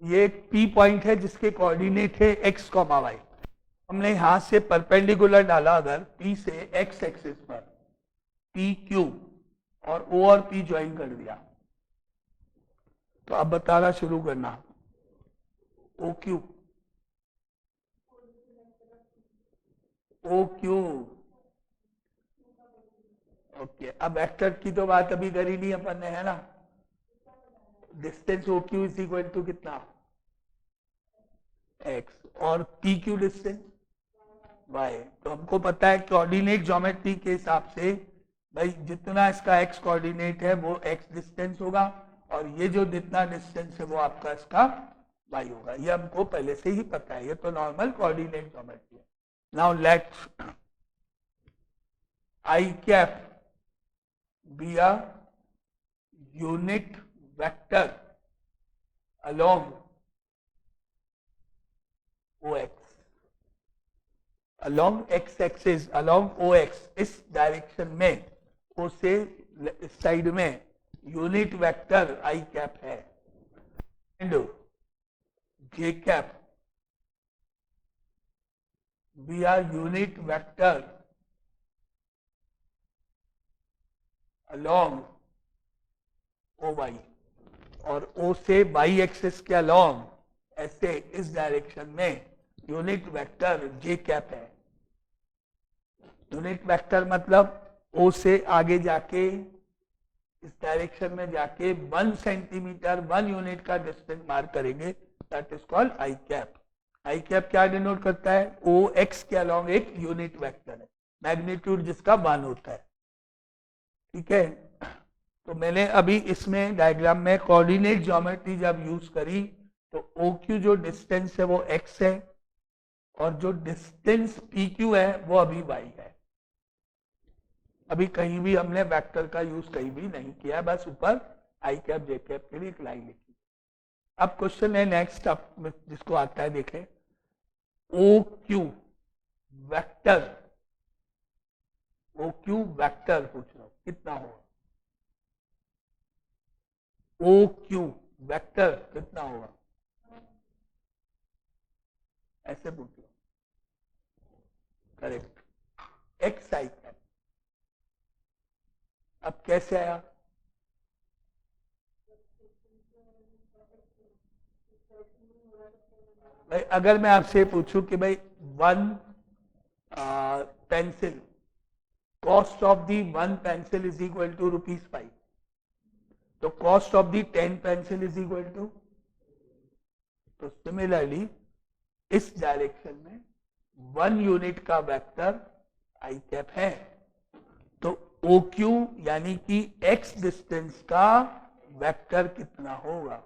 ये एक P point है जिसके कोऑर्डिनेट है एक्स कॉमा वाई। हमने यहां से परपेंडिकुलर डाला अगर पी से एक्स एक्सिस पर पी क्यू और ओ और पी ज्वाइन कर दिया, तो अब बताना शुरू करना। O Q, O Q, okay. अब वेक्टर की तो बात अभी करी नहीं अपन ने, है ना। Distance O Q is equal to कितना, एक्स, और पी क्यू डिस्टेंस वाई। तो हमको पता है कोऑर्डिनेट ज्योमेट्री के हिसाब से भाई जितना इसका एक्स कोऑर्डिनेट है वो एक्स डिस्टेंस होगा, और ये जो जितना डिस्टेंस है वो आपका इसका वाई होगा। ये हमको पहले से ही पता है, ये तो नॉर्मल कोऑर्डिनेट ज्योमेट्री है। Now let I cap be a unit vector along OX, along x axis, along OX, इस डायरेक्शन में, O से साइड में यूनिट वेक्टर आई कैप है, and j cap be are unit vector along OY, और O से y axis के along ऐसे इस डायरेक्शन में यूनिट वेक्टर जे कैप है। यूनिट वेक्टर मतलब O से आगे जाके इस डायरेक्शन में जाके 1 सेंटीमीटर 1 यूनिट का डिस्टेंस मार्क करेंगे, that is called I cap. I cap क्या डिनोट करता है, ओ एक्स के अलॉन्ग एक यूनिट वेक्टर है, मैग्नीट्यूड जिसका 1 होता है। ठीक है, तो मैंने अभी इसमें डायग्राम में कोऑर्डिनेट ज्योमेट्री जब यूज करी तो ओ क्यू जो डिस्टेंस है वो एक्स है, और जो डिस्टेंस पी क्यू है वो अभी वाई है। अभी कहीं भी हमने वेक्टर का यूज कहीं भी नहीं किया, बस ऊपर आई कैप जे कैप के लिए एक लाइन लिखी। अब क्वेश्चन है नेक्स्ट, अब जिसको आता है देखें, O Q vector, O Q vector पूछ रहा हूं कितना होगा, ओ क्यू वेक्टर कितना होगा, ऐसे पूछ लो। करेक्ट, एक्स आई कैप। अब कैसे आया, भाई अगर मैं आपसे पूछूं कि भाई 1 pencil, cost of the 1 pencil is equal to ₹5, तो cost of the 10 pencil is equal to, तो सिमिलरली इस डायरेक्शन में 1 यूनिट का वेक्टर आई कैप है, तो ओ क्यू यानी कि एक्स डिस्टेंस का वेक्टर कितना होगा,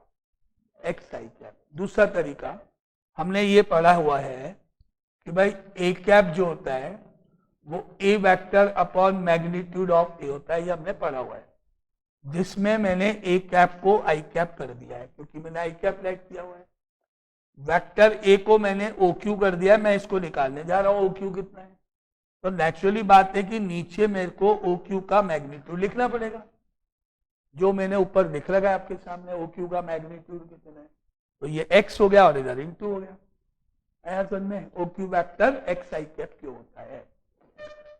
एक्स आई कैप। दूसरा तरीका हमने ये पढ़ा हुआ है कि भाई ए कैप जो होता है वो ए vector upon magnitude of A होता है, ये हमने पढ़ा हुआ है, जिसमें मैंने ए कैप को आई कैप कर दिया है क्योंकि मैंने आई कैप राइट किया हुआ है। वेक्टर ए को मैंने ओ क्यू कर दिया है, मैं इसको निकालने जा रहा हूं ओ क्यू कितना है, तो नेचुरली बात है कि नीचे मेरे को ओ क्यू का मैग्नीट्यूड लिखना पड़ेगा, जो मैंने ऊपर लिख रखा है आपके सामने, ओ क्यू का मैग्नीट्यूड कितना है, तो ये x हो गया और इधर * हो गया। आया समझ में, ओ क्यू वैक्टर एक्स आई कैप क्यों होता है,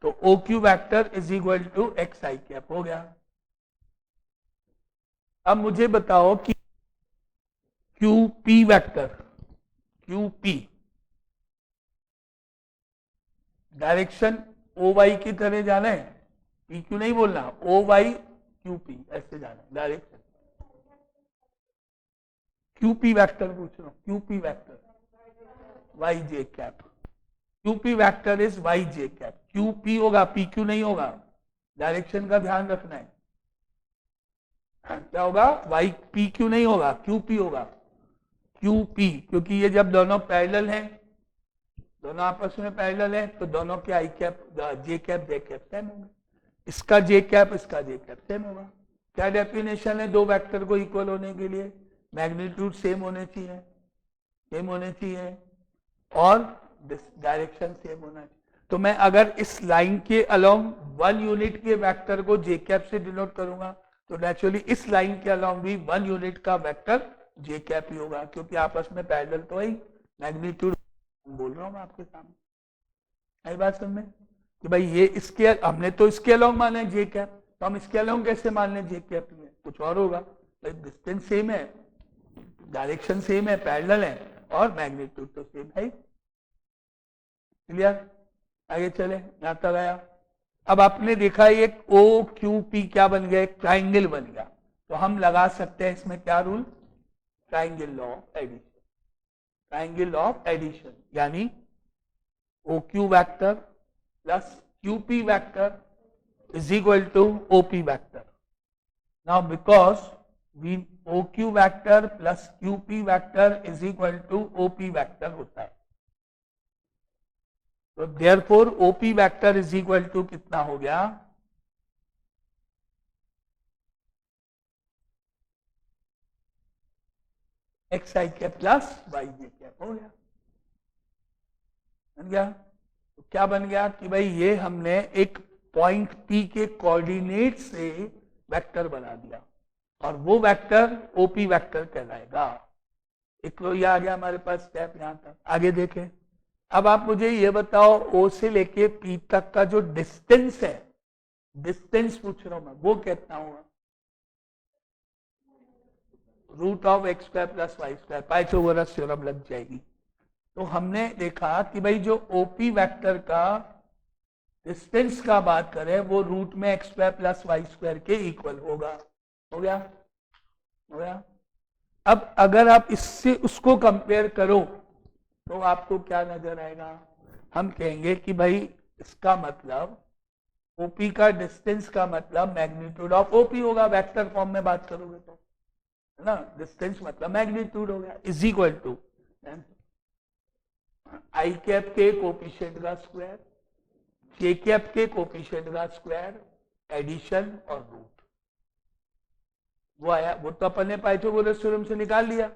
तो O Q vector is equal to x I cap हो गया। अब मुझे बताओ कि Q P vector, Q P direction O Y की तरह जाना है, पी क्यू नहीं बोलना, ओ वाई क्यू पी ऐसे जाना है डायरेक्शन। क्यूपी वेक्टर पूछ रहा हूं, QP vector y J cap, QP vector is y J cap, QP होगा पी क्यू नहीं होगा, डायरेक्शन का ध्यान रखना है। क्या होगा, वाई पी क्यू नहीं होगा, क्यूपी होगा, क्यूपी, क्योंकि ये जब दोनों पैरेलल हैं, दोनों आपस में पैरेलल है, तो दोनों के आई कैप जे कैप सेम होंगे, इसका जे कैप इसका जे कैप सेम होगा। क्या डेफिनेशन है दो वेक्टर को इक्वल होने के लिए, मैग्नीट्यूड सेम होने चाहिए, सेम होने चाहिए, और डायरेक्शन सेम होना चाहिए। तो मैं अगर इस लाइन के अलोंग 1 यूनिट के वेक्टर को जे कैप से डिनोट करूंगा, तो नेचुरली इस लाइन के अलोंग भी 1 यूनिट का वेक्टर जे कैप ही होगा, क्योंकि आपस में पैरेलल तो है ही, मैग्नीट्यूड बोल रहा हूं मैं आपके सामने। आई बात समझ में कि भाई ये इसके, हमने तो इसके अलोंग माना है जे कैप, तो हम इसके अलोंग कैसे मान लें जे कैप में, कुछ और होगा। भाई डिस्टेंस सेम है, डायरेक्शन सेम है, पैरेलल है, और मैग्नीट्यूड तो सेम है। क्लियर? आगे चले, यहां तक आया। अब आपने देखा एक ओ क्यू पी क्या बन गया, एक ट्राइंगल बन गया, तो हम लगा सकते हैं इसमें क्या rule, triangle law of addition. Triangle law of addition यानी O Q vector plus Q P vector is equal to OP vector. Now because we OQ vector plus QP vector is equal to OP vector होता है, तो therefore OP vector is equal to कितना हो गया, XI cap plus YJ cap हो गया, बन गया। तो क्या बन गया कि भाई ये हमने एक पॉइंट P के कोऑर्डिनेट से वेक्टर बना दिया, और वो वेक्टर ओपी वेक्टर कहलाएगा। एक तो ये आ गया हमारे पास स्टेप यहां तक। आगे देखें, अब आप मुझे ये बताओ O से लेके P तक का जो डिस्टेंस है, डिस्टेंस पूछ रहा हूं मैं, वो कितना हुआ, root of x square plus Y square, Pythagoras theorem लग जाएगी। तो हमने देखा कि भाई जो ओपी वेक्टर का डिस्टेंस का बात करें वो रूट में x square plus Y square के इक्वल होगा। हो गया, हो गया। अब अगर आप इससे उसको कंपेयर करो तो आपको क्या नजर आएगा, हम कहेंगे कि भाई इसका मतलब ओपी का डिस्टेंस का मतलब मैग्नीट्यूड ऑफ ओपी होगा, वेक्टर फॉर्म में बात करोगे तो, है ना, डिस्टेंस मतलब मैग्नीट्यूड हो गया, is equal to I cap के कोफिशिएंट का स्क्वायर, जे कैप के कोफिशिएंट का स्क्वायर, एडिशन और रूट। वो आया, वो तो अपन ने पाइथागोरस थ्योरम से निकाल लिया,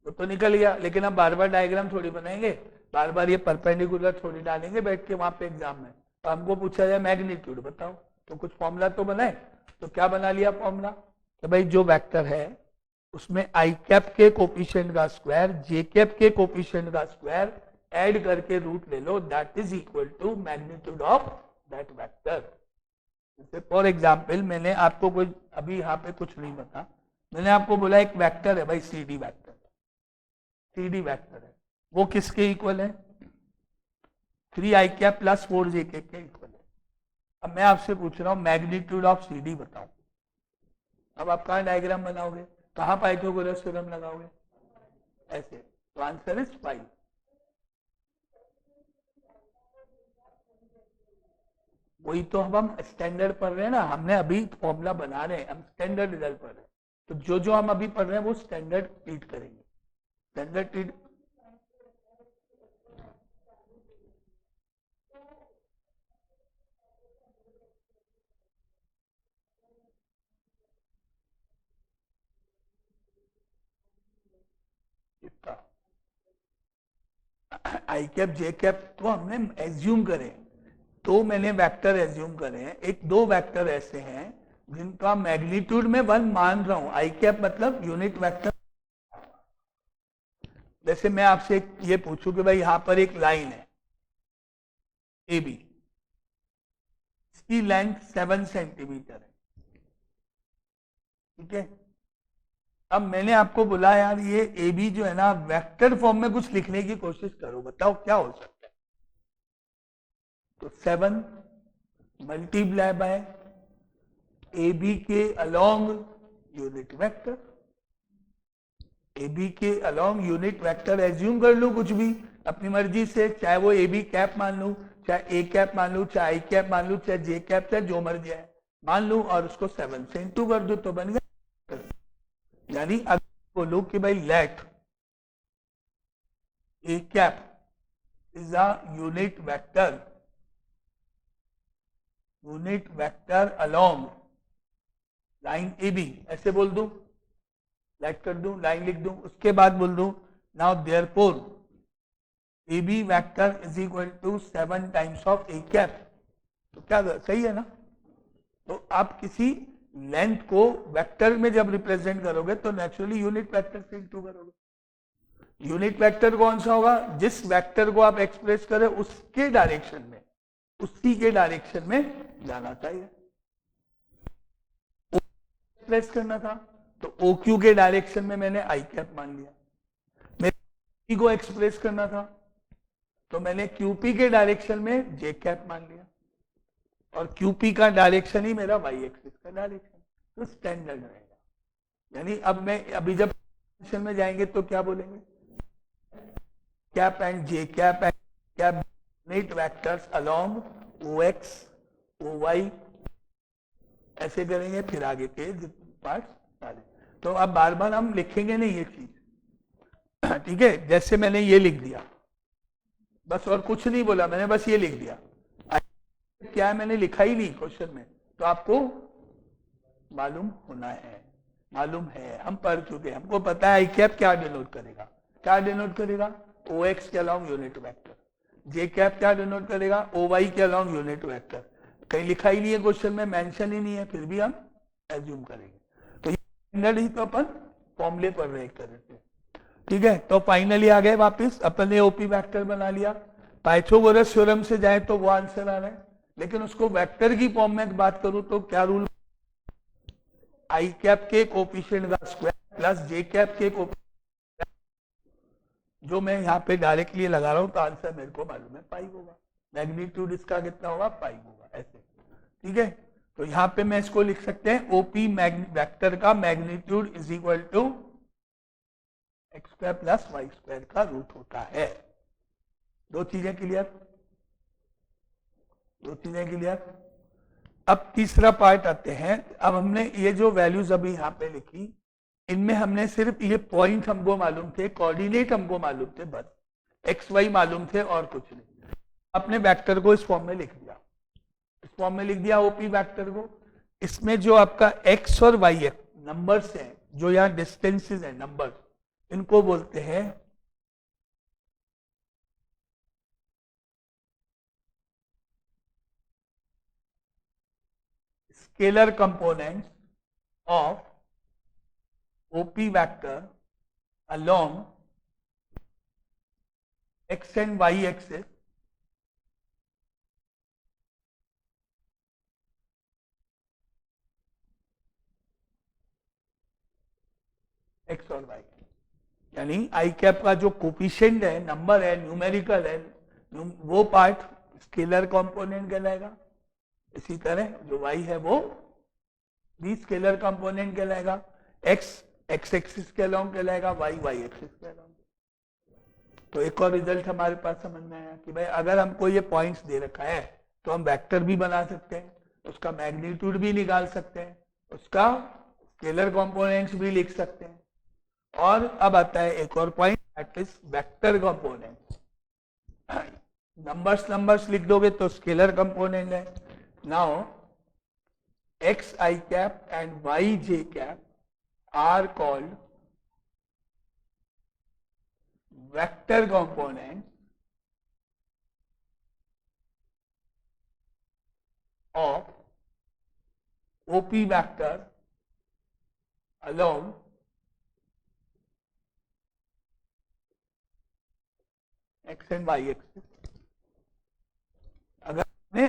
वो तो निकल गया, लेकिन हम बार बार डायग्राम थोड़ी बनाएंगे, बार बार ये परपेंडिकुलर थोड़ी डालेंगे बैठ के वहां पे एग्जाम में। तो हमको पूछा जाए मैग्नीट्यूड बताओ, तो कुछ फॉर्मूला तो बनाए, तो क्या बना लिया फॉर्मूला कि भाई जो वेक्टर है उसमें आई कैप के कोफिशिएंट का स्क्वायर, जे कैप के कोफिशिएंट का स्क्वायर ऐड करके रूट ले लो, that is equal to magnitude of that vector. जैसे फॉर एग्जाम्पल मैंने आपको कोई अभी यहाँ पे कुछ नहीं बता, मैंने आपको बोला एक वेक्टर है भाई C D vector, C D vector है, वो किसके इक्वल है, 3 आई कैप प्लस 4 जे के इक्वल है। अब मैं आपसे पूछ रहा हूँ मैग्नीट्यूड ऑफ सी डी बताओ। अब आप कहाँ डायग्राम बनाओगे, कहाँ पाइथागोरस थ्योरम लगाओगे, ऐसे, तो आंसर इज 5। वही तो हम स्टैंडर्ड पढ़ रहे हैं ना, हमने अभी फॉर्मूला बना रहे हैं, हम स्टैंडर्ड रिजल्ट पढ़ रहे हैं, तो जो हम अभी पढ़ रहे हैं वो स्टैंडर्ड ट्रीट करेंगे, स्टैंडर्ड ट्रीट। आई कैप जे कैप तो हमने एज्यूम करे, तो मैंने वेक्टर एज्यूम करे हैं, एक दो वेक्टर ऐसे हैं जिनका मैग्नीट्यूड में 1 मान रहा हूं, आई कैप मतलब यूनिट वेक्टर। जैसे मैं आपसे ये पूछूं कि भाई यहां पर एक लाइन है ए बी, इसकी लेंथ 7 सेंटीमीटर है, ठीक है। अब मैंने आपको बोला यार ये ए बी जो है ना वेक्टर फॉर्म में कुछ लिखने की कोशिश करो, बताओ क्या हो सकता है। तो 7 मल्टीप्लाई बाय ए बी के along unit vector, A B के अलोंग यूनिट वेक्टर एज्यूम कर लू कुछ भी अपनी मर्जी से, चाहे वो ए बी कैप मान लू, चाहे ए कैप मान लू, चाहे आई कैप मान लू, चाहे जे कैप, चाहे जो मर्जी है मान लू, और उसको 7 से इंटू कर दो तो बन गया। यानी अगर बोलो कि भाई let A cap is a unit vector along line A B, ऐसे बोल दूं, लाइट कर दूं, लाइन लिख दूं, उसके बाद बोल दूं now therefore A B vector is equal to 7 times of A cap, तो क्या सही है ना। तो आप किसी लेंथ को वेक्टर में जब रिप्रेजेंट करोगे तो नेचुरली यूनिट वेक्टर से इंटू करोगे। यूनिट वेक्टर कौन सा होगा? जिस वेक्टर को आप एक्सप्रेस करें उसके डायरेक्शन में, उसी के डायरेक्शन में जाना चाहिए। एक्सप्रेस करना था तो OQ के डायरेक्शन में मैंने आई कैप मान लिया। मेरे को एक्सप्रेस करना था तो मैंने QP के डायरेक्शन में जे कैप मान लिया, और QP का डायरेक्शन ही मेरा वाई एक्सिस का डायरेक्शन, तो स्टैंडर्ड रहेगा। यानी अब मैं अभी जब में जाएंगे तो क्या बोलेंगे? Cap and j cap and cap unit vectors along OX OY, ऐसे करेंगे, फिर आगे के पार्ट सारे। तो अब बार बार हम लिखेंगे नहीं ये चीज, ठीक है? जैसे मैंने ये लिख दिया, बस और कुछ नहीं बोला मैंने, बस ये लिख दिया। क्या है मैंने लिखा ही नहीं क्वेश्चन में, तो आपको मालूम होना है, मालूम है, हम पढ़ चुके हैं, हमको पता है आई कैप क्या डिनोट करेगा। क्या डिनोट करेगा? OX के along unit vector. J cap क्या डिनोट करेगा? OY के अलोंग यूनिट वेक्टर। कहीं लिखा ही नहीं है क्वेश्चन में, मेंशन ही नहीं है, फिर भी हम एज्यूम करेंगे। तो ये स्टैंडर्ड ही तो अपन फॉर्मूले पढ़ रहे एक तरह से, ठीक है? तो फाइनली आ गए वापस, अपन ने OP वेक्टर बना लिया। पाइथागोरस थ्योरम से जाए तो वो आंसर आ रहा है, लेकिन उसको वेक्टर की फॉर्म में बात करूं तो क्या रूल? आई कैप के कोफिशिएंट का स्क्वायर प्लस जे कैप के कोफिशिएंट, जो मैं यहाँ पे डायरेक्टली लगा रहा हूं, तो आंसर मेरे को मालूम है पाई होगा। मैग्नीट्यूड इसका कितना होगा? पाई होगा, ऐसे, ठीक है? तो यहाँ पे मैं इसको लिख सकते हैं OP वेक्टर का magnitude is equal to x square plus Y square का रूट होता है। दो चीजें क्लियर? दो चीजें क्लियर? अब तीसरा पार्ट आते हैं। अब हमने ये जो वैल्यूज अभी यहाँ पे लिखी, इनमें हमने सिर्फ ये पॉइंट हमको मालूम थे, कोऑर्डिनेट हमको मालूम थे, बस एक्स वाई मालूम थे और कुछ नहीं। अपने वेक्टर को इस फॉर्म में लिख दिया, इस फॉर्म में लिख दिया OP वेक्टर को। इसमें जो आपका एक्स और वाई नंबर्स हैं, जो यहाँ डिस्टेंसेस हैं नंबर्स, इनको बोलते हैं scalar components of OP vector along x and y axis x और y, यानी आई कैप का जो कोफिशिएंट है, नंबर है, न्यूमेरिकल है, वो पार्ट स्केलर कंपोनेंट कहलाएगा। इसी तरह जो y है वो भी स्केलर कंपोनेंट कहलाएगा। x एक्स एक्सिस के अलोंग कहलाएगा, वाई वाई एक्सिस के अलोंग। तो एक और रिजल्ट हमारे पास समझ में आया कि भाई अगर हमको ये पॉइंट्स दे रखा है तो हम वेक्टर भी बना सकते हैं, उसका मैग्नीट्यूड भी निकाल सकते हैं, उसका स्केलर कंपोनेंट्स भी लिख सकते हैं। और अब आता है एक और point, that is vector components. Numbers लिख दोगे तो स्केलर कंपोनेंट है। Now x I cap and y J cap are called vector components of OP vector along x and y axis। अगर हमने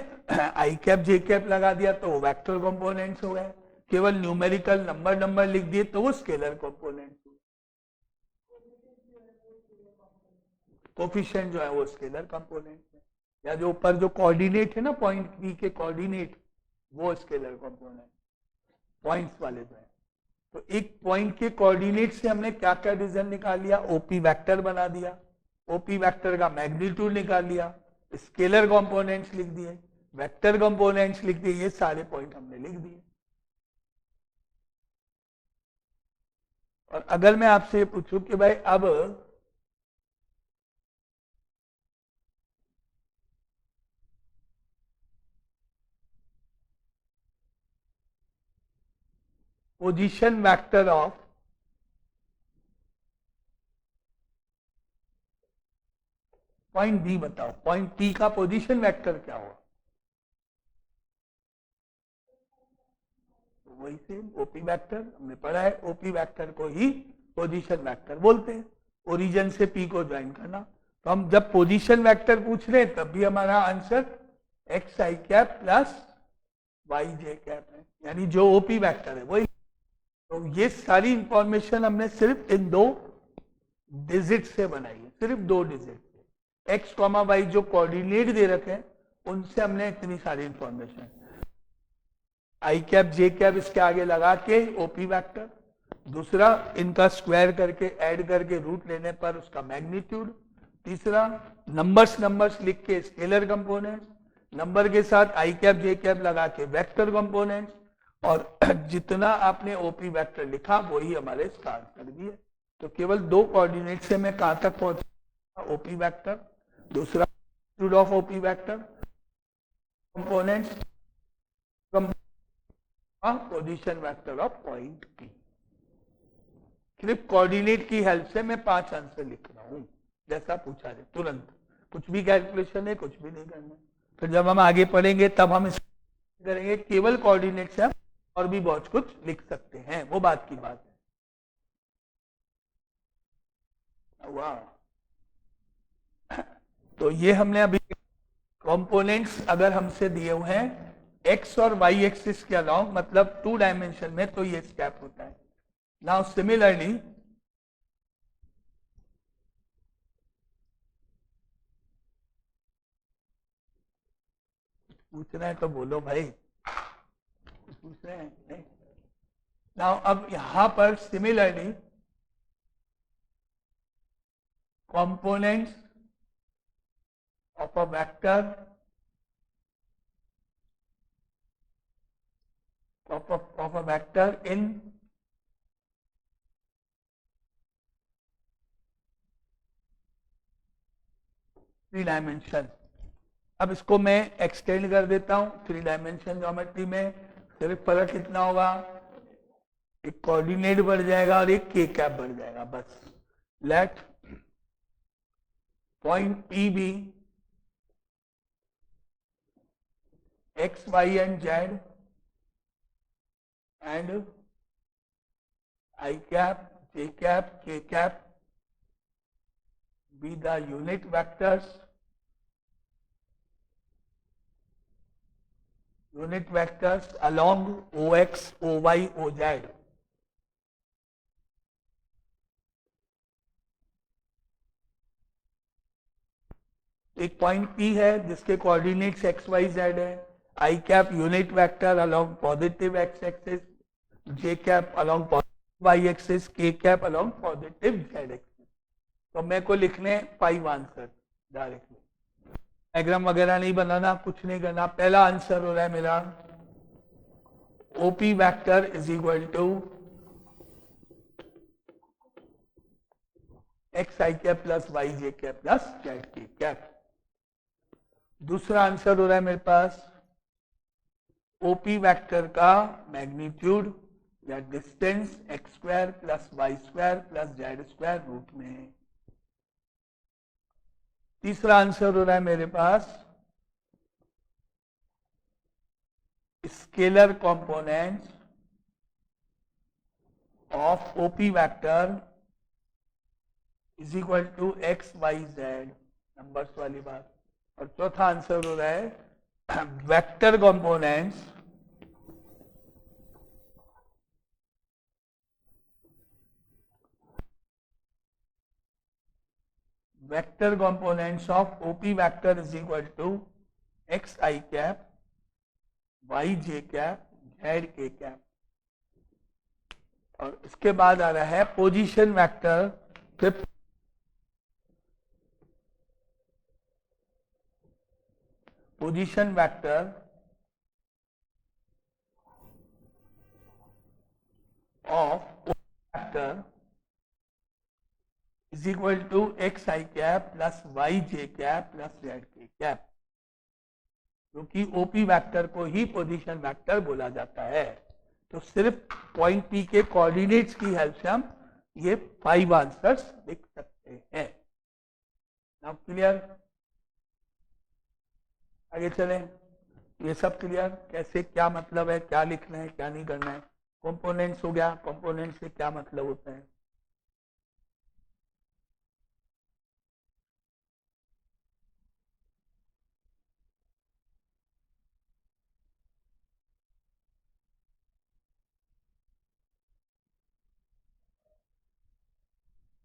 आई कैप जे कैप लगा दिया तो वो वेक्टर कंपोनेंट्स हो गए, केवल न्यूमेरिकल नंबर लिख दिए तो वो स्केलर कंपोनेंट। कोफिशिएंट जो है वो स्केलर कंपोनेंट है, या जो ऊपर जो कोऑर्डिनेट है ना, पॉइंट पी के कोऑर्डिनेट, वो स्केलर कंपोनेंट पॉइंट्स वाले जो है। तो एक पॉइंट के कोऑर्डिनेट से हमने क्या क्या डिवीजन निकाल लिया? OP वेक्टर बना दिया, OP वेक्टर का मैग्नीट्यूड निकाल लिया, स्केलर कंपोनेंट्स लिख दिए, वेक्टर कंपोनेंट्स लिख दिए, ये सारे पॉइंट हमने लिख दिए। और अगर मैं आपसे पूछूं कि भाई अब position vector of point B बताओ, पॉइंट पी का पोजीशन वेक्टर क्या होगा? वही सेम ओपी वेक्टर हमने पढ़ा है। ओपी वेक्टर को ही पोजीशन वेक्टर बोलते हैं। ओरिजिन से पी को ज्वाइन करना। तो हम जब पोजीशन वेक्टर पूछ रहे हैं तब भी हमारा आंसर एक्स आई कैप प्लस वाई जे कैप है, यानी जो ओपी वेक्टर है वही। तो ये सारी इंफॉर्मेशन हमने सिर्फ इन 2 डिजिट से बनाई है, सिर्फ 2 डिजिट से। एक्स कॉमा वाई जो कोऑर्डिनेट दे रखे हैं उनसे हमने इतनी सारी इंफॉर्मेशन, आई कैप जे कैप इसके आगे लगा के ओपी वेक्टर, दूसरा इनका स्क्वायर करके ऐड करके रूट लेने पर उसका मैग्नीट्यूड, तीसरा नंबर्स लिख के स्केलर कंपोनेंट्स, नंबर के साथ आई कैप जे कैप लगा के वेक्टर कंपोनेंट्स, और जितना आपने ओपी वेक्टर लिखा वही हमारे इसका आंसर भी है। तो केवल 2 कोऑर्डिनेट से मैं कहां तक पहुंचा, ओपी वेक्टर, दूसरा of OP vector, components, position vector of point P. सिर्फ कोऑर्डिनेट की हेल्प से मैं 5 आंसर लिख रहा हूं, जैसा पूछा जाए तुरंत, कुछ भी कैलकुलेशन है, कुछ भी नहीं करना। फिर जब हम आगे पढ़ेंगे तब हम इस करेंगे, केवल कोऑर्डिनेट से हम और भी बहुत कुछ लिख सकते हैं, वो बात की बात है। वाह, तो ये हमने अभी कंपोनेंट्स अगर हमसे दिए हुए हैं एक्स और वाई एक्सिस के अलाउंग, मतलब 2 डायमेंशन में, तो ये स्टेप होता है। नाउ सिमिलरली पूछ रहे हैं तो बोलो भाई, पूछ रहे हैं नहीं? नाउ अब यहां पर similarly components of a vector of a vector in three dimension. अब इसको मैं एक्सटेंड कर देता हूं 3 डायमेंशन ज्योमेट्री में। सिर्फ फर्क कितना होगा, एक कोऑर्डिनेट बढ़ जाएगा और एक के कैप बढ़ जाएगा, बस। Let point P be x y and z and I cap, J cap, K cap be the unit vectors along OX, OY, OZ. एक पॉइंट P है जिसके कोऑर्डिनेट्स एक्स वाई जेड है। आई cap unit vector along positive X axis, J cap along positive Y axis, K cap along positive Z axis. तो मेरे को लिखने 5 answer directly, diagram वगैरह नहीं बनाना, कुछ नहीं करना। पहला आंसर हो रहा है मेरा OP vector is equal to x I cap plus Y J cap plus Z के कैप। दूसरा आंसर हो रहा है मेरे पास ओपी वेक्टर का मैग्नीट्यूड या distance X square plus Y square plus Z square root में। तीसरा आंसर हो रहा है मेरे पास scalar components of OP vector is equal to X Y Z, numbers वाली बात। और चौथा आंसर हो रहा है vector components of OP vector is equal to x I cap y J cap z के कैप। और इसके बाद आ रहा है position vector, fifth position vector of vector is equal to x I cap plus Y J cap plus Z के cap, क्योंकि OP vector को ही पोजीशन वेक्टर बोला जाता है। तो सिर्फ पॉइंट पी के कोऑर्डिनेट्स की हेल्प से हम ये 5 आंसर्स लिख सकते हैं। Now clear? आगे चलें। ये सब क्लियर, कैसे क्या मतलब है, क्या लिखना है क्या नहीं करना है। कंपोनेंट्स हो गया, कंपोनेंट्स से क्या मतलब होता है?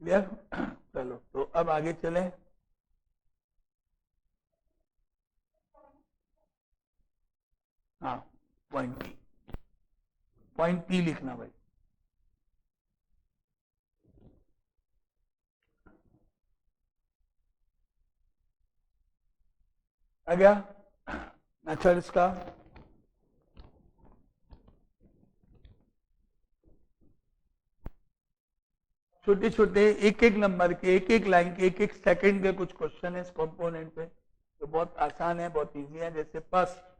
क्लियर? चलो तो अब आगे चलें। हाँ, पॉइंट पी लिखना भाई। आ गया मेथड्स का? छोटे छोटे एक एक नंबर के, एक एक लाइन के, एक एक सेकंड के कुछ क्वेश्चन है इस कंपोनेंट पे, तो बहुत आसान है, बहुत इजी है। जैसे first,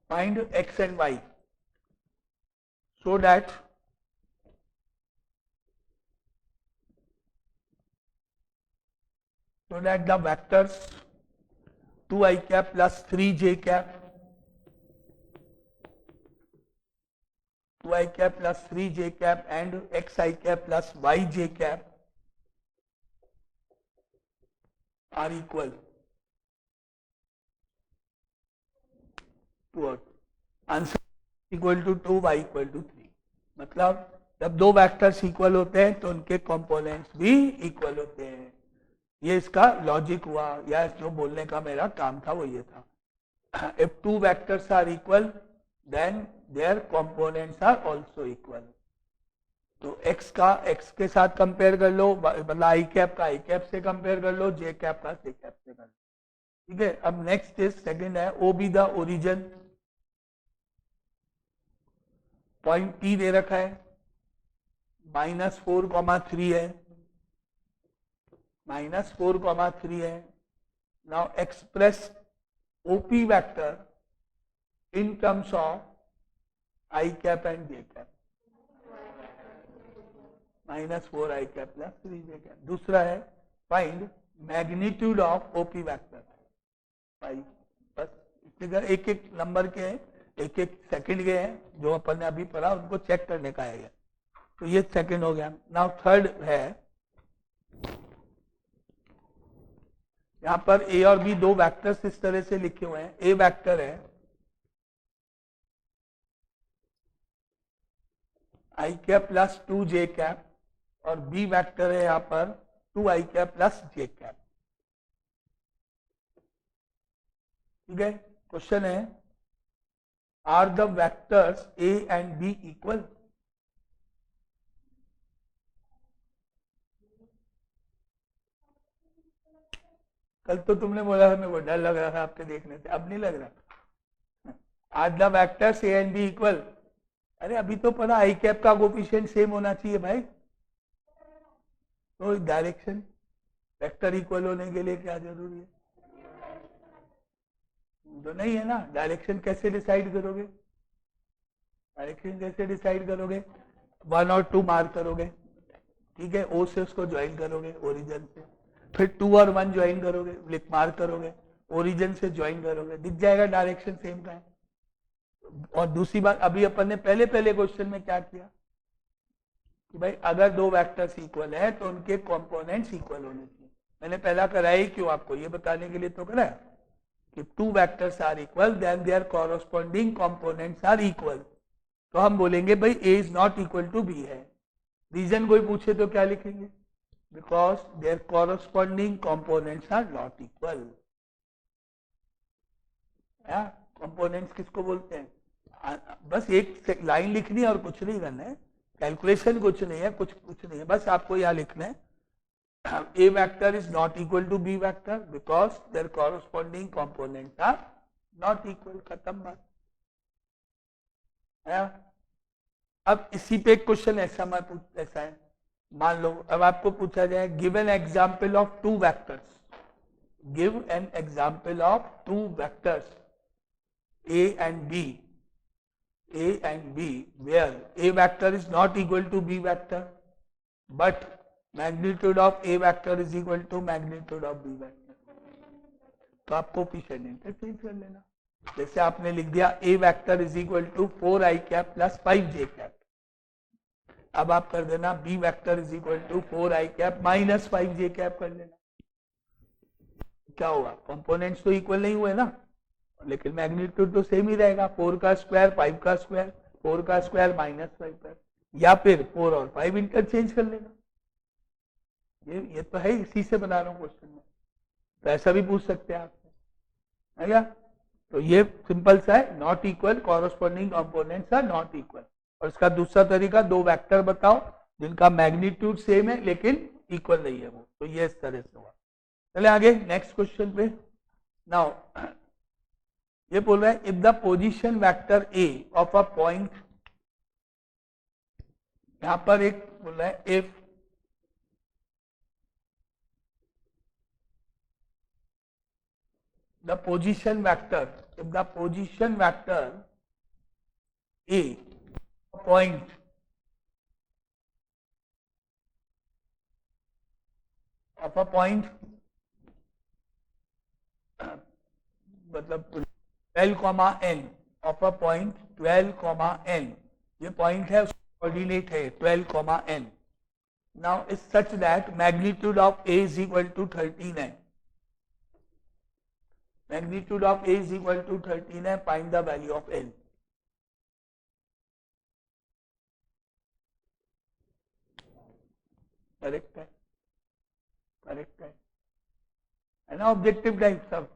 find x and y so that the vectors 2i cap plus 3j cap, 2i cap plus 3j cap and xi cap plus yj cap are equal to answer equal to 2, y equal to 3। मतलब जब दो vectors equal होते हैं तो उनके components भी equal होते हैं। ये इसका लॉजिक हुआ, या जो बोलने का मेरा काम था वो ये था। If two vectors are equal then their components are also equal. तो x का x के साथ कंपेयर कर लो, मतलब आई कैप का आई कैप से कंपेयर कर लो, जे कैप का जे कैप से कर लो। ठीक है, अब नेक्स्ट इज सेकंड है O be the origin. Point P दे रखा है, -4,3 है, -4,3 है। Now express OP vector in terms of i cap and j cap, -4 i cap plus 3 j cap. दूसरा है find magnitude of OP vector. बस एक एक नंबर के, एक एक सेकंड के हैं जो अपन ने अभी पढ़ा, उनको चेक करने का है। तो ये सेकंड हो गया। नाउ थर्ड है, यहां पर ए और बी दो वेक्टर्स इस तरह से लिखे हुए हैं। ए वेक्टर है आई कैप प्लस 2j कैप और बी वेक्टर है यहां पर 2i cap plus j cap. ठीक है, क्वेश्चन है are the vectors A and B equal? कल तो तुमने बोला हमें वो डर लग रहा था आपके देखने से, अब नहीं लग रहा। Are the vectors A and B equal? अरे अभी तो पता आई कैप का कोफिशिएंट सेम होना चाहिए भाई। तो डायरेक्शन वेक्टर इक्वल होने के लिए क्या जरूरी है? तो नहीं है ना। डायरेक्शन कैसे डिसाइड करोगे? डायरेक्शन कैसे डिसाइड करोगे? 1 और 2 मार्क करोगे, ठीक है, ओ से उसको ज्वाइन करोगे ओरिजिन से, फिर 2 और 1 ज्वाइन करोगे, लिख मार्क करोगे, ओरिजिन से ज्वाइन करोगे, दिख जाएगा डायरेक्शन सेम का है। और दूसरी बात, अभी अपन ने पहले क्वेश्चन में क्या किया कि भाई अगर दो वेक्टर्स इक्वल है तो उनके कंपोनेंट्स इक्वल होने चाहिए। मैंने पहला कराया ही क्यों? आपको ये बताने के लिए तो कराया कि two vectors are equal then their corresponding components are equal. तो हम बोलेंगे भाई A is not equal to B है। रीजन कोई पूछे तो क्या लिखेंगे? Because their corresponding components are not equal. Components किसको बोलते हैं? बस एक लाइन लिखनी है और कुछ नहीं करना है, कैलकुलेशन कुछ नहीं है, कुछ नहीं है, बस आपको यह लिखना है A vector is not equal to B vector because their corresponding components are not equal। खत्म बात है। अब इसी पे क्वेश्चन ऐसा है, मान लो अब आपको पूछा जाए give an example of two vectors, give an example of two vectors A and B, where A vector is not equal to B vector but magnitude of A vector is equal to magnitude of B vector। तो आप coefficient interchange कर लेना। जैसे आपने लिख दिया A vector is equal to 4i cap plus 5j cap, अब आप कर देना B vector is equal to 4i cap minus 5j cap कर लेना। क्या होगा, कंपोनेंट्स तो इक्वल नहीं हुए ना, लेकिन मैग्नीट्यूड तो सेम ही रहेगा, 4 का स्क्वायर 5 का स्क्वायर, 4 का स्क्वायर माइनस 5 का, या फिर 4 और 5 इंटरचेंज कर लेना। ये तो है, इसी से बना रहा हूँ क्वेश्चन में, तो ऐसा भी पूछ सकते हैं आपसे, है क्या? तो ये सिंपल सा है, not equal, corresponding components are not equal. और इसका दूसरा तरीका, दो वेक्टर बताओ जिनका मैग्नीट्यूड सेम है लेकिन इक्वल नहीं है वो, तो ये इस तरह से हुआ। चले आगे नेक्स्ट क्वेश्चन पे। नाउ ये बोल रहा है if the position vector A of a point, यहां पर एक बोल रहा है if the position vector, if the position vector A, point of a point, मतलब 12, n of a point 12, n, ये पॉइंट है, उसका कोऑर्डिनेट है 12, n। Now is such that magnitude of A is equal to 13 है, magnitude of A is equal to 13 है, find the value of L। Correct है, correct है ना, objective type सब।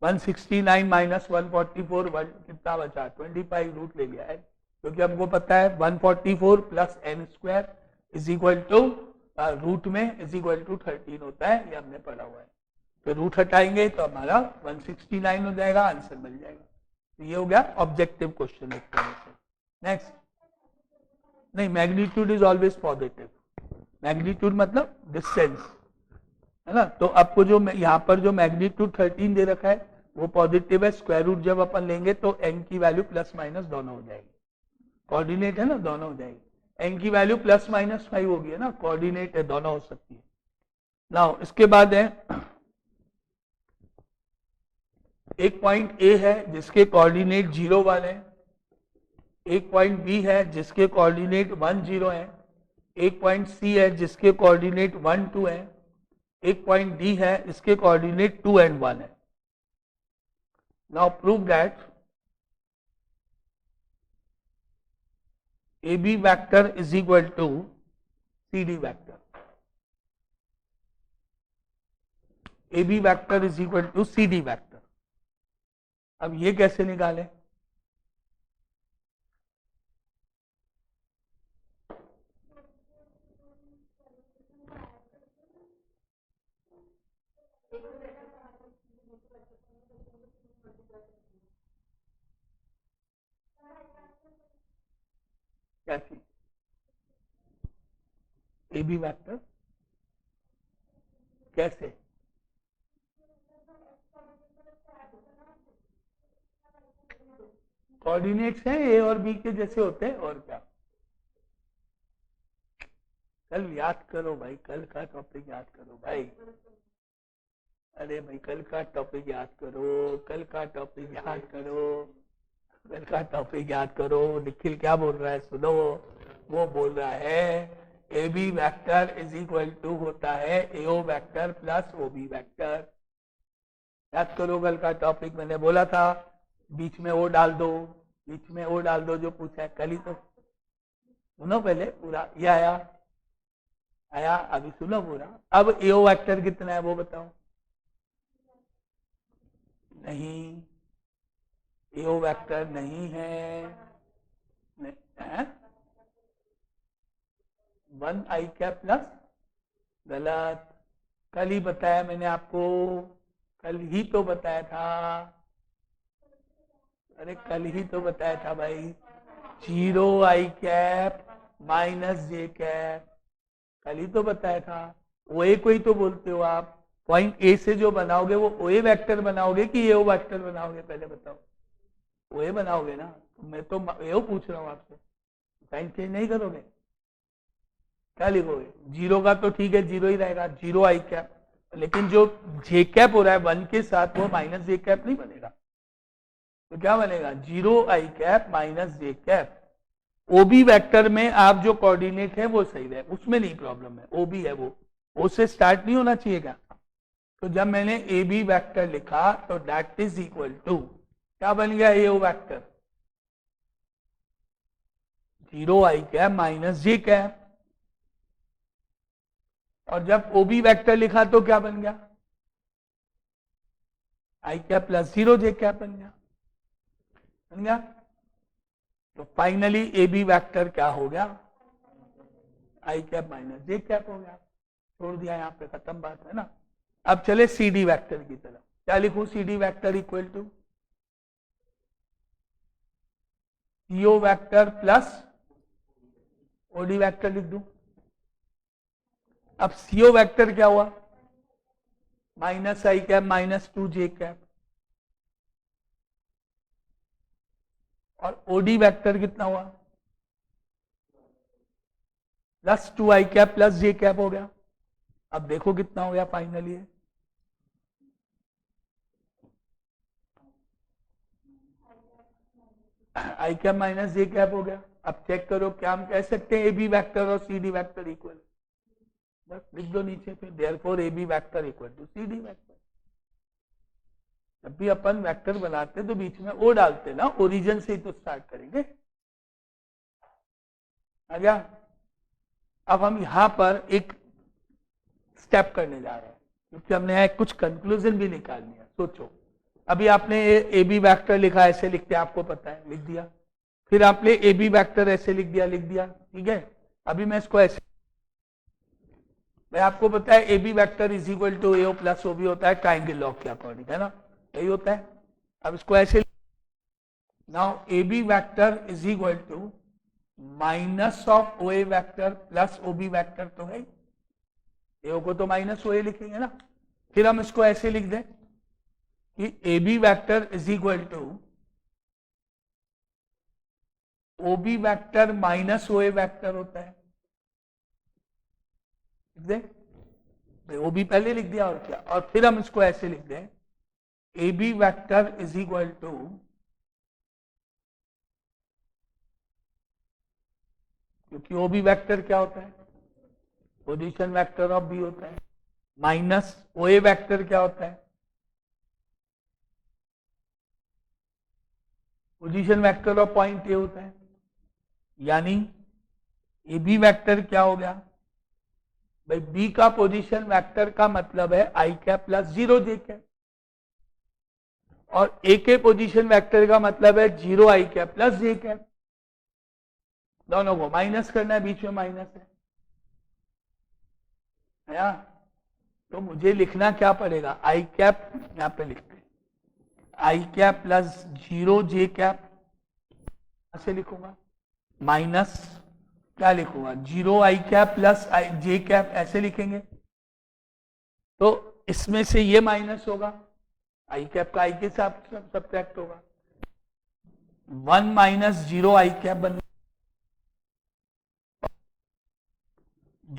169 माइनस 144 कितना बचा, 25 रूट ले लिया है, क्योंकि हमको पता है 144 plus n square is equal to root में इज इक्वल टू 13 होता है, ये हमने पढ़ा हुआ है। तो रूट हटाएंगे तो हमारा 169 हो जाएगा, आंसर मिल जाएगा। तो ये हो गया ऑब्जेक्टिव क्वेश्चन एक तरह से। नेक्स्ट, नहीं, magnitude is always positive, magnitude मतलब डिस्टेंस, है ना। तो आपको जो यहाँ पर जो मैग्नीट्यूड 13 दे रखा है वो पॉजिटिव है, स्क्वायर रूट जब अपन लेंगे तो n की वैल्यू प्लस माइनस दोनों हो जाएगी, कोऑर्डिनेट है ना, दोनों हो जाएगी। n की वैल्यू प्लस माइनस 5 होगी, है ना, कोऑर्डिनेट है, दोनों हो सकती है। नाउ इसके बाद है एक पॉइंट A है जिसके कोऑर्डिनेट 0 1 है, एक पॉइंट B है जिसके कोऑर्डिनेट 1 0 है, एक पॉइंट C है जिसके कोऑर्डिनेट 1 2 है, एक पॉइंट D है इसके कोऑर्डिनेट 2 and 1 है। Now prove that AB vector is equal to CD vector, AB vector is equal to CD vector. अब ये कैसे निकालें, कैसे, AB वेक्टर कैसे, कोऑर्डिनेट्स हैं A और B के जैसे होते हैं, और क्या। कल याद करो भाई, कल का टॉपिक याद करो भाई, अरे भाई कल का टॉपिक याद करो, कल का टॉपिक याद करो, कल का टॉपिक याद करो। निखिल क्या बोल रहा है सुनो, वो बोल रहा है A B vector is equal to होता है AO vector plus OB vector. याद करो कल का टॉपिक, मैंने बोला था बीच में ओ डाल दो, बीच में ओ डाल दो, जो पूछा है कल ही तो। सुनो पहले पूरा, ये आया आया, अभी सुनो पूरा। अब AO वेक्टर कितना है वो बताओ, नहीं AO वेक्टर नहीं है, 1i कैप प्लस, गलत, कल ही बताया मैंने आपको, कल ही तो बताया था, अरे कल ही तो बताया था भाई, 0i cap minus j cap, कल ही तो बताया था। OA को ही तो बोलते हो आप, पॉइंट A से जो बनाओगे वो OA वेक्टर बनाओगे कि AO वेक्टर बनाओगे, पहले बताओ। OA बनाओगे ना, मैं तो AO पूछ रहा हूँ आपसे, साइन चेंज नहीं करोगे, क्या लिखोगे, 0 का तो ठीक है 0 ही रहेगा, 0i कैप, लेकिन जो जे कैप हो रहा है 1 के साथ वो माइनस जे कैप नहीं बनेगा, तो क्या बनेगा 0 आई कैप माइनस जे कैप। ओबी वेक्टर में आप जो कोऑर्डिनेट है वो सही रहे, उसमें नहीं प्रॉब्लम है, ओबी है वो उससे स्टार्ट नहीं होना चाहिए क्या। तो जब मैंने ए बी वैक्टर लिखा तो दैट इज इक्वल टू क्या बन गया ए ओ वैक्टर 0 आई कैप माइनस जे कैप। और जब ओबी वेक्टर लिखा तो क्या बन गया आई कैप प्लस 0 जे कैप बन गया। तो फाइनली ए बी वैक्टर क्या हो गया आई कैप माइनस जे कैप हो गया, छोड़ दिया यहाँ पे, खत्म बात है ना। अब चले सी डी वैक्टर की तरफ, क्या लिखूं C D vector equal to CO vector plus OD vector लिख दूं। अब सीओ वैक्टर क्या हुआ minus i cap minus 2 j cap, और ओडी वेक्टर कितना हुआ plus 2 i cap plus j cap हो गया। अब देखो कितना हो गया फाइनली है आई कैप माइनस जे कैप हो गया। अब चेक करो क्या हम कह सकते हैं ए बी वैक्टर और सी डी वैक्टर इक्वल, बस लिख दो नीचे पे therefore A B vector equal to C D vector. जब भी अपन वेक्टर बनाते तो बीच में ओ डालते ना, ओरिजिन से ही तो स्टार्ट करेंगे। आ गया। अब हम यहां पर एक स्टेप करने जा रहे हैं क्योंकि हमने यहाँ कुछ कंक्लूजन भी निकालनी है। सोचो अभी आपने ए बी वैक्टर लिखा, ऐसे लिखते आपको पता है, लिख दिया। फिर आपने ए बी वैक्टर ऐसे लिख दिया, ठीक है। अभी मैं इसको ऐसे, मैं आपको पता है A B vector is equal to A O plus O B होता है ट्राइंगल लॉ के अकॉर्डिंग, है ना, यही होता है। अब इसको ऐसे, now A B vector is equal to minus of O A vector plus O B vector, तो है ए को तो माइनस ओ ए लिखेंगे ना। फिर हम इसको ऐसे लिख दें कि A B vector is equal to O B vector minus O A vector होता है, लिख दें, ओ बी पहले लिख दिया और क्या। और फिर हम इसको ऐसे लिख दें A B vector is equal to क्योंकि ओ बी वैक्टर क्या होता है पोजीशन वेक्टर ऑफ बी होता है, माइनस ओ ए वैक्टर क्या होता है position vector of point A होता है। यानी ए बी वैक्टर क्या हो गया भाई, बी का पोजीशन वेक्टर का मतलब है आई कैप प्लस 0 जे कैप, और ए के पोजीशन वेक्टर का मतलब है 0 आई कैप प्लस जे कैप। दोनों को माइनस करना है, बीच में माइनस है या? तो मुझे लिखना क्या पड़ेगा आई कैप, यहां पे लिखते हैं आई कैप प्लस 0 जे कैप, ऐसे लिखूंगा, माइनस क्या लिखूंगा 0 आई कैप प्लस जे कैप, ऐसे लिखेंगे। तो इसमें से ये माइनस होगा, आई कैप का आई के साथ सब्ट्रैक्ट होगा, 1 माइनस 0 आई कैप बन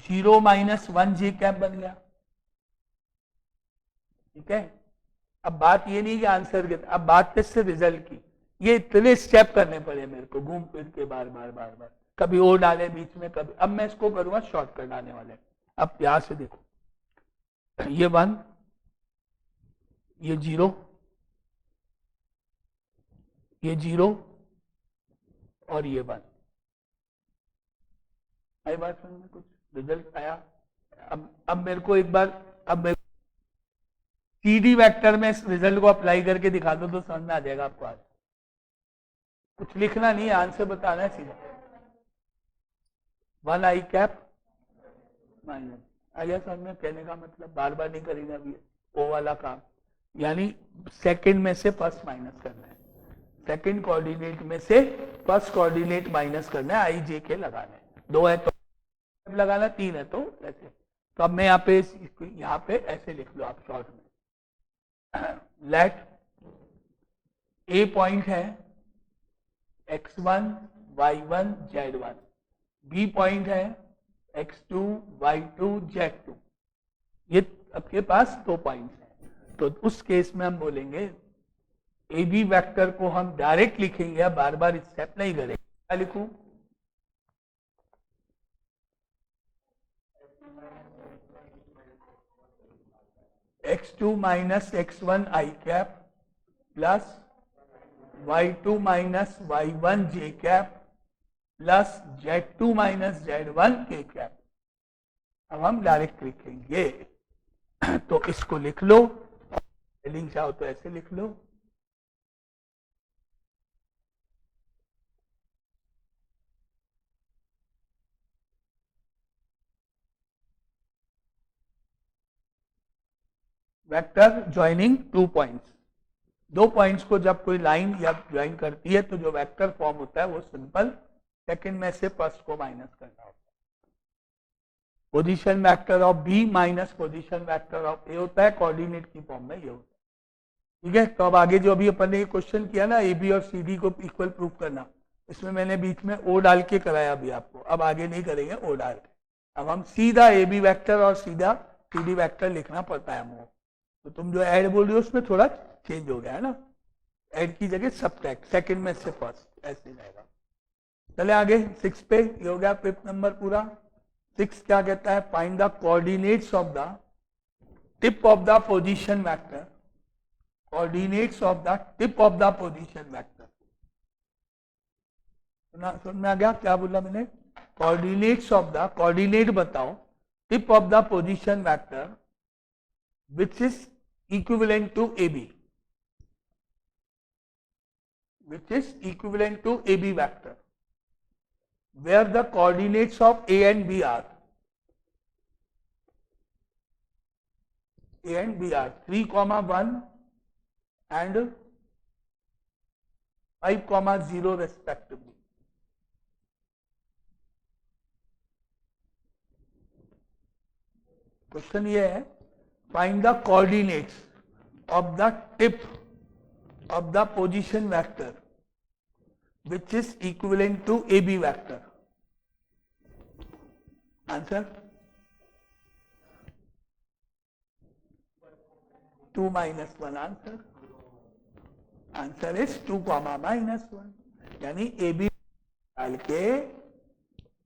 0 माइनस 1 जे कैप बन गया, ठीक है। अब बात ये नहीं कि आंसर के, अब बात किससे रिजल्ट की, ये इतने स्टेप करने पड़े मेरे को घूम फिर के बार बार, कभी ओ डाले बीच में, कभी, अब मैं इसको करूंगा शॉर्टकट आने वाले। अब यहां से देखो ये 1 ये 0 ये 0 और ये 1, आई बात समझ में, कुछ रिजल्ट आया। अब मेरे को एक बार, अब मेरे सी डी वैक्टर में इस रिजल्ट को अप्लाई करके दिखा दो तो समझ में आ जाएगा आपको। आज कुछ लिखना नहीं है, आंसर बताना है सीधा, 1 आई कैप माइनस, आ गया समझ में, कहने का मतलब बार बार नहीं करेंगे अभी ओ वाला काम, यानी सेकंड में से फर्स्ट माइनस करना है, सेकंड कोऑर्डिनेट में से फर्स्ट कोऑर्डिनेट माइनस करना है, आई जे के लगाना है, 2 है तो लगाना, 3 है तो ऐसे। तो अब मैं यहाँ पे ऐसे लिख लो आप शॉर्ट में, लेट ए पॉइंट है x1 y1 z1, B point है x2 y2 z2, ये आपके पास 2 पॉइंट्स हैं, तो उस केस में हम बोलेंगे ए बी वैक्टर को हम डायरेक्ट लिखेंगे, बार बार स्टेप नहीं करेंगे। क्या लिखूं? x2 minus x1 i cap plus y2 minus y1 j cap plus z2 minus z1 k cap. अब हम डायरेक्ट लिखेंगे तो इसको लिख लो, स्पेलिंग चाहो तो ऐसे लिख लो। वेक्टर ज्वाइनिंग 2 पॉइंट्स, 2 पॉइंट्स को जब कोई लाइन या ज्वाइन करती है तो जो वेक्टर फॉर्म होता है वो सिंपल सेकंड में से फर्स्ट को माइनस करना होता है। Position vector of B minus position vector of A होता है, कोऑर्डिनेट की फॉर्म में ये होता है। ठीक है, तो अब आगे जो अभी अपन ने क्वेश्चन किया ना ए बी और सी डी को इक्वल प्रूफ करना, इसमें मैंने बीच में ओ डाल के कराया अभी आपको, अब आगे नहीं करेंगे ओ डाल के। अब हम सीधा ए बी वैक्टर और सीधा सी डी वैक्टर लिखना पड़ता है हमको। तो तुम जो ऐड बोल रहे हो उसमें थोड़ा चेंज हो गया है ना, ऐड की जगह सबट्रैक्ट, सेकंड में से फर्स्ट, ऐसे जाएगा। चले आगे 6 पे, ये हो गया 5th नंबर पूरा। 6 क्या कहता है? Find the coordinates of the tip of the position vector, coordinates of the tip of the position vector. समझ में आ गया क्या बोला मैंने? कोऑर्डिनेट्स ऑफ द, कोऑर्डिनेट बताओ tip of the position vector which is equivalent to AB, which is equivalent to AB vector, where the coordinates of A and B are, A and B are 3, 1 and 5, 0 respectively. Question ये है, find the coordinates of the tip of the position vector which is equivalent to AB vector. Answer 2 minus 1 answer. Answer is 2, minus 1. यानी AB डाल के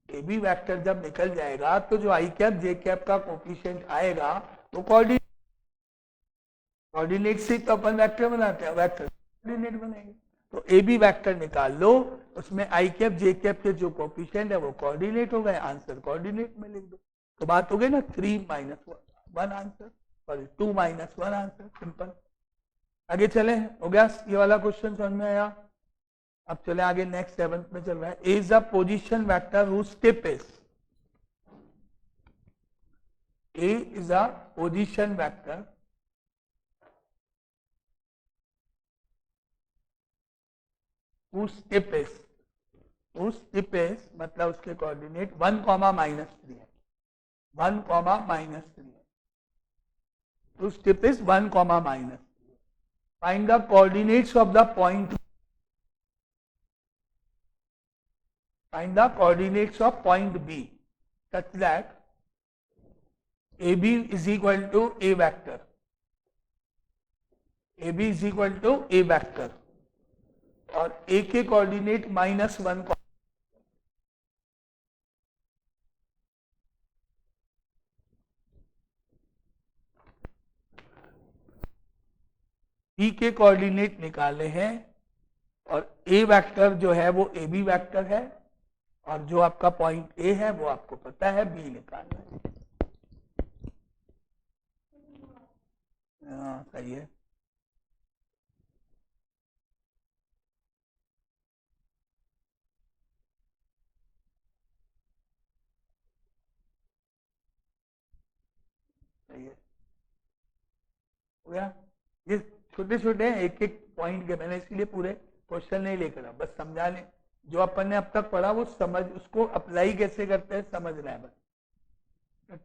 AB vector जब निकल जाएगा तो जो आई कैप जे कैप का कोफिशिएंट आएगा तो कोऑर्डिनेट से तो अपन वेक्टर बनाते हैं, वेक्टर कोऑर्डिनेट बनेंगे। तो ए बी वेक्टर निकाल लो, उसमें आई कैप जे कैप के जो कोफिशिएंट है वो कोऑर्डिनेट हो गए, आंसर कोऑर्डिनेट में लिख दो। तो बात हो गई ना, 3 minus 1 answer, sorry 2 minus 1 answer, simple. आगे चले, हो गया ये वाला क्वेश्चन समझ में आया। अब चले आगे, नेक्स्ट 7th में चल रहा है। Is a position vector whose tip is, A is a position vector whose tip is मतलब उसके कोऑर्डिनेट 1, -3 है, 1, -3 है, whose tip is 1, -3. Find the coordinates of the point. Find the coordinates of point B such that AB is equal to A vector. AB is equal to A vector और A के coordinate -1, B के coordinate निकाले हैं और A vector जो है वो AB vector है और जो आपका पॉइंट A है वो आपको पता है B निकालना है। सही है। सही है, हो गया। ये छोटे छोटे हैं, एक एक पॉइंट के, मैंने इसलिए पूरे क्वेश्चन नहीं लेकर, बस समझाने, जो अपन ने अब तक पढ़ा वो समझ, उसको अप्लाई कैसे करते हैं समझना है बस।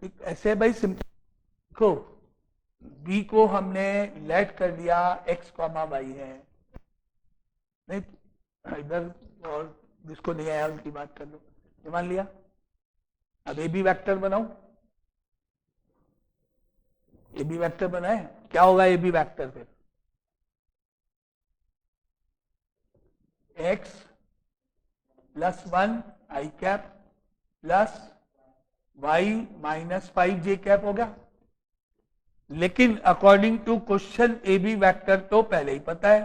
ठीक, ऐसे भाई सिंपल देखो, बी को हमने लेट कर दिया x, y है, नहीं इधर, और जिसको नहीं आया उनकी बात कर लो, ये मान लिया। अब ए बी वेक्टर बनाओ, ए बी वैक्टर बनाए, क्या होगा ए बी वैक्टर फिर? x plus 1 i cap plus y minus 5 j cap होगा। लेकिन according to question A B vector तो पहले ही पता है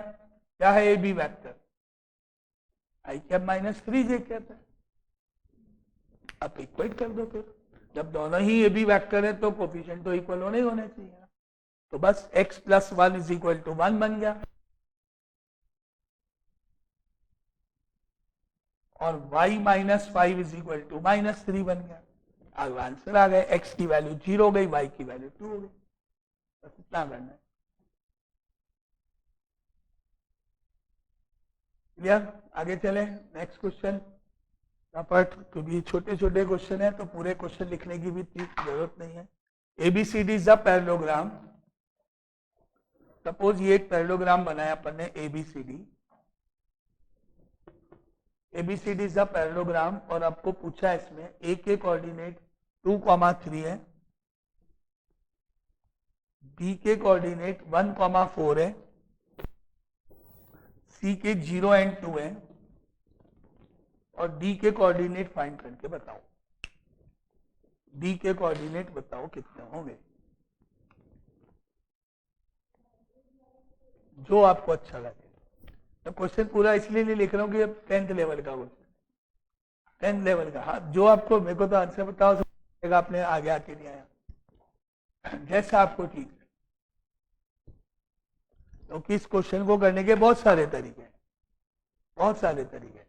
क्या है A B vector, i cap minus 3 j cap है। आप इक्वेट कर दो फिर, जब दोनों ही ए बी वैक्टर है तो कोफिशिएंट तो इक्वल होने ही होने चाहिए, तो बस x plus 1 is equal to 1 बन गया और y minus 5 is equal to minus 3 बन गया। अब आंसर आ गए, x की वैल्यू 0 हो गई, y की वैल्यू 2 हो गई। बस इतना करना है। क्लियर? आगे चले नेक्स्ट क्वेश्चन पर, क्योंकि छोटे छोटे क्वेश्चन है तो पूरे क्वेश्चन लिखने की भी जरूरत नहीं है। ABCD is a parallelogram. Suppose ये एक पैरेललोग्राम बनाया अपन ने ABCD. ABCD is a parallelogram और आपको पूछा है इसमें ए के कोऑर्डिनेट 2,3 है, बी के कोऑर्डिनेट 1,4 है, सी के 0 एंड 2 है और डी के कोऑर्डिनेट फाइंड करके बताओ। डी के कोऑर्डिनेट बताओ कितने होंगे, जो आपको अच्छा लगे। तो क्वेश्चन पूरा इसलिए नहीं लिख रहा हूं कि अब 10th लेवल का क्वेश्चन, 10th लेवल का। हाँ, जो आपको, मेरे को तो आंसर बताओ, आपने आगे आके नहीं आया, जैसा आपको ठीक है। क्योंकि तो इस क्वेश्चन को करने के बहुत सारे तरीके हैं, बहुत सारे तरीके हैं।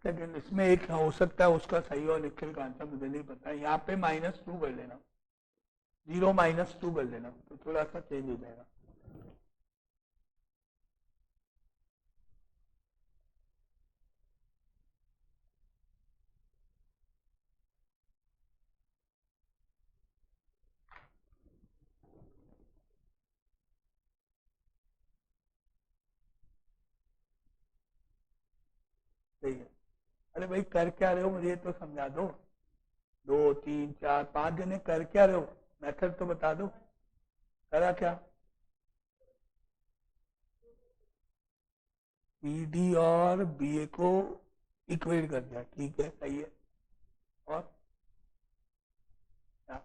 लेकिन इसमें एक हो सकता है उसका सही और निखिल का आंसर मुझे नहीं पता। यहाँ पे -2 कर लेना, 0 -2 कर लेना, तो थोड़ा सा चेंज हो जाएगा। सही है। अरे भाई कर क्या रहे हो, मुझे तो समझा दो। 2 3 4 5 जने कर क्या रहे हो, मेथड तो बता दो, करा क्या? बीडी और बीए को इक्वेट कर दिया, ठीक है, सही है। और क्या?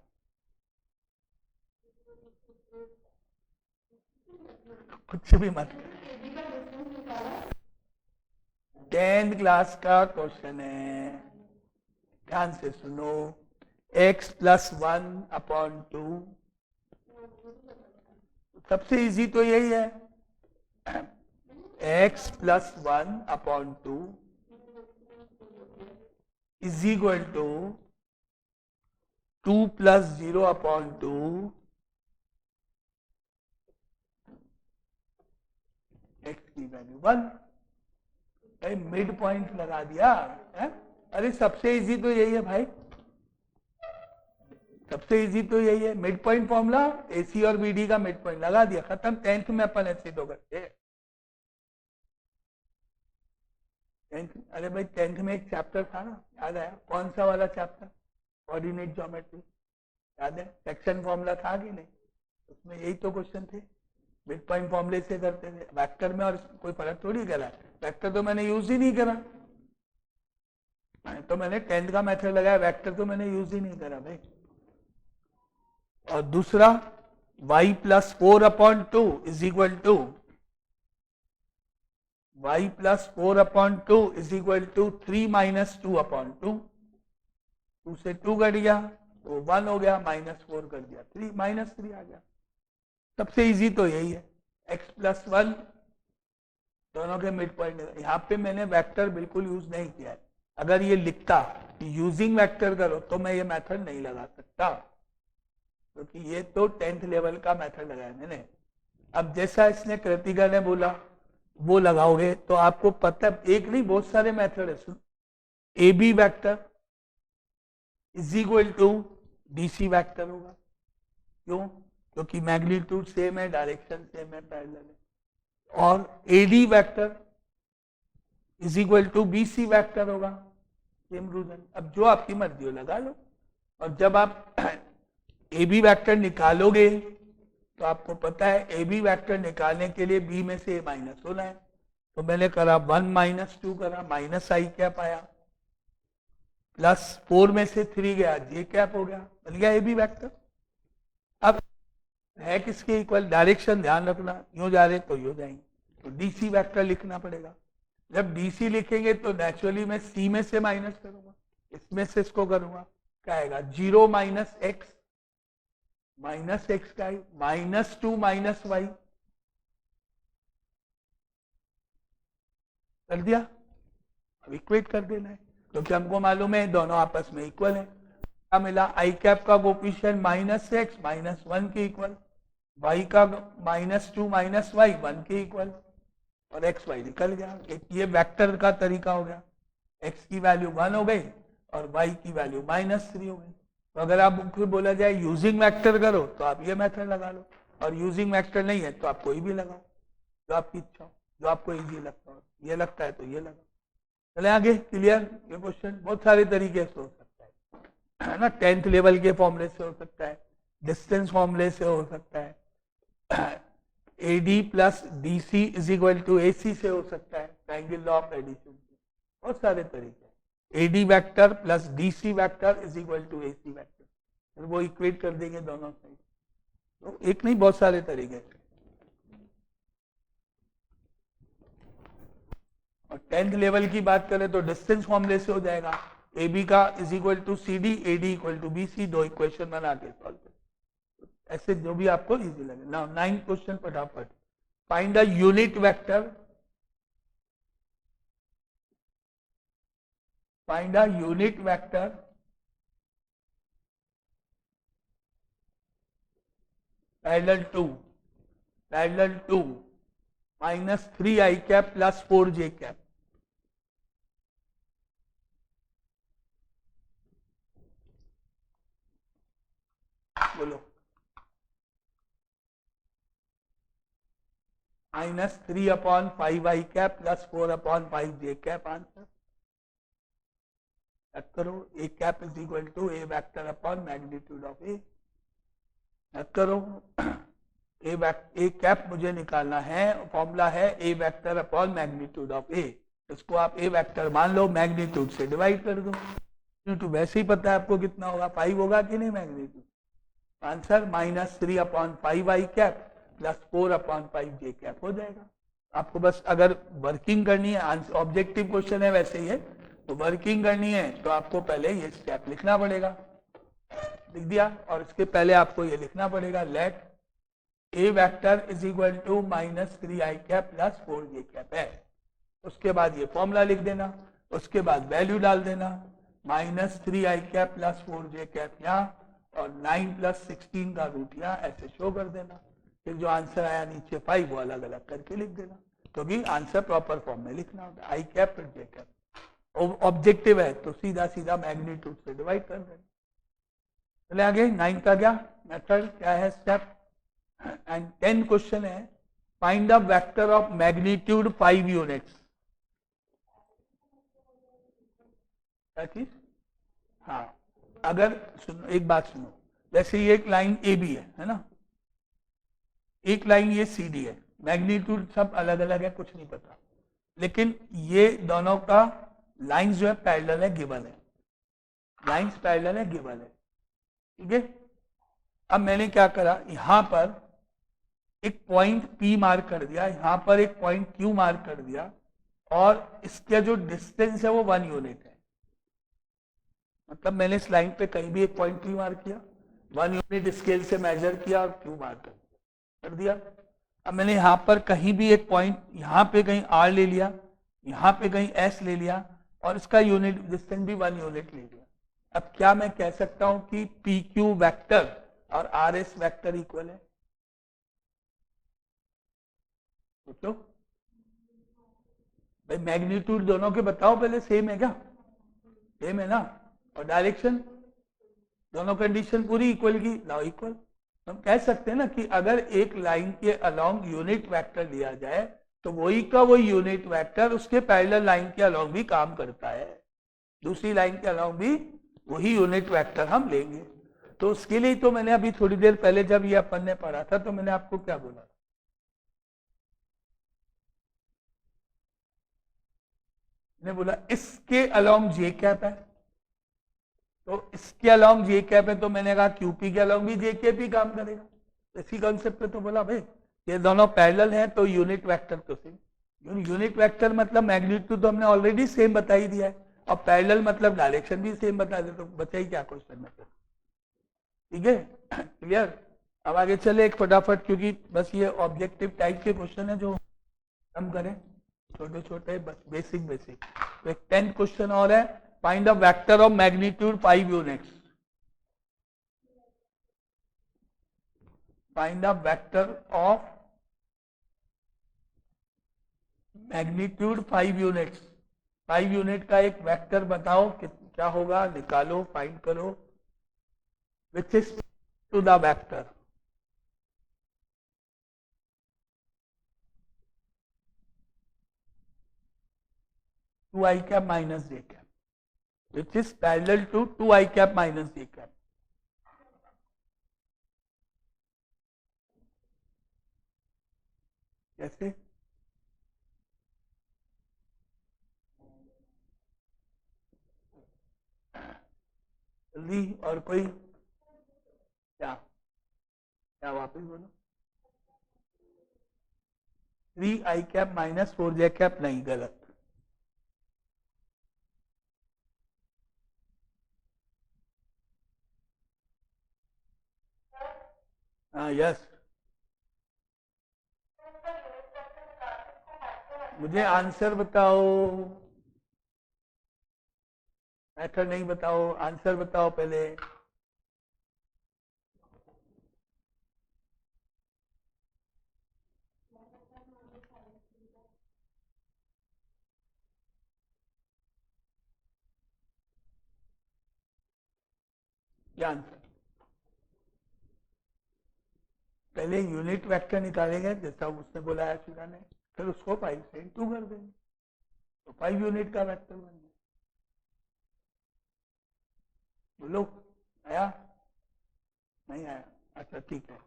कुछ भी मत, 10th क्लास का क्वेश्चन है, ध्यान से सुनो। x प्लस 1/2, सबसे इजी तो यही है, x plus 1/2 is equal to 2 plus 0/2 x की वैल्यू 1। भाई मिड पॉइंट लगा दिया है? अरे सबसे इजी तो यही है भाई, सबसे इजी तो यही है, मिड पॉइंट फॉर्मूला, एसी और बीडी का मिड पॉइंट लगा दिया, खत्म। 10th में अपन ऐसे तो करते। अरे भाई 10th में एक चैप्टर था ना, याद आया? कौन सा वाला चैप्टर? कोऑर्डिनेट ज्योमेट्री, याद है? सेक्शन फॉर्मूला था कि नहीं? उसमें यही तो क्वेश्चन थे, मिड पॉइंट फॉर्मूले से करते थे वेक्टर में। और कोई फर्क थोड़ी करा, वेक्टर तो मैंने यूज ही नहीं करा, तो मैंने 10th का मेथड लगाया, वेक्टर तो मैंने यूज ही नहीं करा भाई। और दूसरा y plus 4/2 is equal to y plus 4/2 is equal to 3 - 2/2। 2 से 2 कट गया तो 1 हो गया, -4 कर दिया, 3 -3 आ गया। सबसे इजी तो यही है, x प्लस 1 दोनों के मिड पॉइंट। यहाँ पे मैंने वेक्टर बिल्कुल यूज नहीं किया है, अगर ये लिखता यूजिंग वेक्टर करो तो मैं ये मेथड नहीं लगा सकता, क्योंकि ये तो 10th लेवल का मेथड लगाया मैंने। अब जैसा इसने कृतिका ने बोला वो लगाओगे तो आपको पता, एक नहीं बहुत सारे मेथड है। सुन, A B vector is equal to DC vector होगा। क्यों? क्योंकि मैग्नीट्यूड सेम है, डायरेक्शन सेम है, पैरेलल है। और AD vector is equal to BC vector होगा, सेम रूल। अब जो आपकी मर्जी हो लगा लो। और जब आप ए बी वैक्टर निकालोगे तो आपको पता है ए बी वैक्टर निकालने के लिए बी में से ए माइनस होना है। तो मैंने करा 1 - 2 करा, माइनस आई कैप आया, प्लस 4 में से 3 गया, जे कैप हो गया, बन गया ए बी वैक्टर। अब है किसके इक्वल? डायरेक्शन ध्यान रखना, यूं जा रहे तो यूं जाएंगे, तो डीसी वैक्टर लिखना पड़ेगा। जब डीसी लिखेंगे तो नेचुरली मैं सी में से माइनस करूंगा, इसमें से इसको करूंगा, क्या आएगा? 0 - x, माइनस एक्स का -2 - y कर दिया। अब इक्वेट कर देना है, क्योंकि हमको मालूम है दोनों आपस में इक्वल है। क्या मिला? आई कैप का कोफिशिएंट -x -1 के इक्वल, y का -2 - y 1 के इक्वल, और एक्स वाई निकल गया। ये वेक्टर का तरीका हो गया। x की वैल्यू 1 हो गई और y की वैल्यू -3 हो गई। तो अगर आप फिर बोला जाए यूजिंग वेक्टर करो तो आप ये मेथड लगा लो, और यूजिंग वेक्टर नहीं है तो आप कोई भी लगाओ, जो आपकी इच्छा हो, जो आपको इजी लगता हो। ये लगता है तो ये लगाओ। चले आगे। क्लियर? ये क्वेश्चन बहुत सारे तरीके से हो सकता है ना। 10th लेवल के फॉर्मूले से हो सकता है, डिस्टेंस फॉर्मूले से हो सकता है, AD plus DC is equal to AC से हो सकता है, ट्रायंगल लॉ ऑफ एडिशन से। बहुत सारे तरीके। AD vector plus DC vector is equal to AC vector, फिर वो इक्वेट कर देंगे दोनों साइड। तो एक नहीं, बहुत सारे तरीके। और 10th लेवल की बात करें तो डिस्टेंस फॉर्मूले से हो जाएगा, ए बी का is equal to C D, A D equal to B C, दो इक्वेशन बना के सॉल्व कर, ऐसे जो भी आपको इजी लगे। नाउ 9th क्वेश्चन फटाफट। Find the unit vector, find a unit vector parallel to -3 I cap plus 4 j cap। बोलो। -3/5 I cap plus 4/5 j cap answer. करो A cap is equal to A vector upon magnitude of A. करो A cap मुझे निकालना है, formula है A vector upon magnitude of A. इसको आप ए vector मान लो, मैग्नीट्यूड से डिवाइड कर दो, क्योंकि वैसे ही पता है आपको कितना होगा, 5 होगा कि नहीं मैग्नीट्यूड। आंसर -3/5 आई कैप प्लस 4/5 जे कैप हो जाएगा। आपको बस अगर वर्किंग करनी है, ऑब्जेक्टिव क्वेश्चन है वैसे ही है, तो वर्किंग करनी है तो आपको पहले ये स्टेप लिखना पड़ेगा। लिख दिया। और इसके पहले आपको ये लिखना पड़ेगा, let A vector is equal to -3 I cap plus 4 J cap है। उसके बाद ये फॉर्मूला लिख देना, उसके बाद वैल्यू डाल देना, -3 I cap plus 4 J cap यहाँ, और 9 + 16 का रूट यहाँ, ऐसे शो कर देना। फिर जो आंसर आया नीचे 5 वो अलग अलग करके लिख देना, क्योंकि आंसर प्रॉपर फॉर्म में लिखना होता है। आई कैप फिर जे कैप ऑब्जेक्टिव है तो सीधा सीधा मैग्नीट्यूड से डिवाइड कर देना। चले आगे। 9 का क्या मेथड, क्या है स्टेप। एंड 10 क्वेश्चन है, find the vector of magnitude 5 units. क्या चीज? हाँ, अगर सुनो, एक बात सुनो, जैसे ये एक लाइन ए बी है ना, एक लाइन ये सी डी है, मैग्नीट्यूड सब अलग अलग है, कुछ नहीं पता, लेकिन ये दोनों का लाइंस जो है पैरेलल है, गिवन है, लाइंस पैरेलल है, गिवन है। ठीक है। अब मैंने क्या करा, यहां पर एक पॉइंट P मार्क कर दिया, यहां पर एक पॉइंट Q मार्क कर दिया, और इसका जो डिस्टेंस है वो 1 यूनिट है। मतलब मैंने इस लाइन पे कहीं भी एक पॉइंट P मार्क किया, 1 यूनिट स्केल से मेजर किया और Q मार्क कर दिया। अब मैंने यहाँ पर कहीं भी एक पॉइंट, यहाँ पे कहीं R ले लिया, यहाँ पे कहीं S ले लिया, और इसका यूनिट डिस्टेंस भी 1 यूनिट ले लिया। अब क्या मैं कह सकता हूं कि पी क्यू वैक्टर और आर एस वैक्टर इक्वल है? सोचो भाई, मैग्नीट्यूड दोनों के बताओ पहले, सेम है क्या? सेम है ना? और डायरेक्शन, दोनों कंडीशन पूरी इक्वल की, लाओ इक्वल। हम कह सकते हैं ना कि अगर एक लाइन के अलोंग यूनिट वेक्टर लिया जाए तो वही का वही यूनिट वेक्टर उसके पैरेलल लाइन के अलोंग भी काम करता है, दूसरी लाइन के अलोंग भी वही यूनिट वेक्टर हम लेंगे। तो उसके लिए तो मैंने अभी थोड़ी देर पहले जब ये अपन ने पढ़ा था तो मैंने आपको क्या बोला, मैंने बोला इसके अलोंग जे कैप है, तो इसके अलोंग जे कैप है, तो मैंने कहा क्यूपी के अलोंग भी जे कैप ही काम करेगा। इसी कॉन्सेप्ट पे तो बोला भाई ये दोनों पैरेलल हैं तो यूनिट वेक्टर तो सेम। यूनिट वेक्टर मतलब मैग्नीट्यूड तो हमने ऑलरेडी सेम बता ही दिया है, और पैरेलल मतलब डायरेक्शन भी सेम बता दे, तो बचा ही क्या क्वेश्चन में? ठीक है, क्लियर। अब आगे चले एक फटाफट, क्योंकि बस ये ऑब्जेक्टिव टाइप के क्वेश्चन है जो हम करें, छोटे छोटे बस बेसिक बेसिक। तो एक 10th क्वेश्चन और है, find a vector of magnitude 5 units. Find a vector of magnitude 5 units. 5 unit का एक वेक्टर बताओ क्या होगा, निकालो, फाइंड करो, which is to the vector. Two I cap minus J cap, which is parallel to 2 I cap minus j cap. कैसे? जल्दी, और कोई? क्या क्या वापस बोलो? 3 I cap minus 4 j cap, नहीं, गलत। हाँ, यस। मुझे आंसर बताओ, मेथड नहीं बताओ, आंसर बताओ पहले। क्या आंसर? पहले यूनिट वेक्टर निकालेंगे जैसा उसने बोला है शिवा ने, फिर उसको 5 से इंटू कर देंगे तो 5 यूनिट का वेक्टर बन गया। बोलो, आया? नहीं आया? अच्छा ठीक है।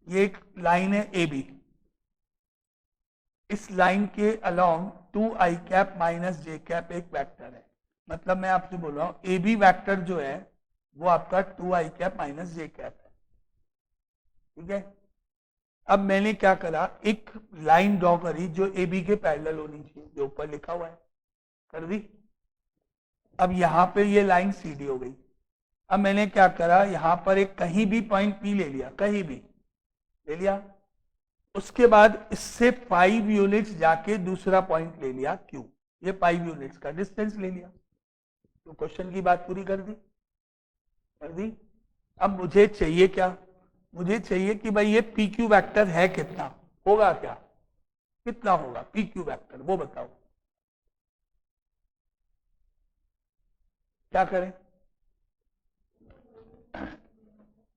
ये एक लाइन है ए बी, इस लाइन के along 2 i cap minus J cap एक वेक्टर है। मतलब मैं आपसे बोल रहा हूं ए बी वेक्टर जो है वो आपका 2 i cap minus J cap है। ठीक है, अब मैंने क्या करा, एक लाइन ड्रॉ करी जो ए बी के पैरेलल होनी चाहिए, जो ऊपर लिखा हुआ है, कर दी। अब यहां पे ये लाइन सीधी हो गई। अब मैंने क्या करा, यहां पर एक कहीं भी पॉइंट पी ले लिया, कहीं भी ले लिया, उसके बाद इससे 5 यूनिट्स जाके दूसरा पॉइंट ले लिया क्यू, ये 5 यूनिट्स का डिस्टेंस ले लिया। तो क्वेश्चन की बात पूरी कर दी, कर दी। अब मुझे चाहिए क्या, मुझे चाहिए कि भाई ये पी क्यू वैक्टर है कितना, होगा क्या, कितना होगा पी क्यू वैक्टर, वो बताओ। क्या करें?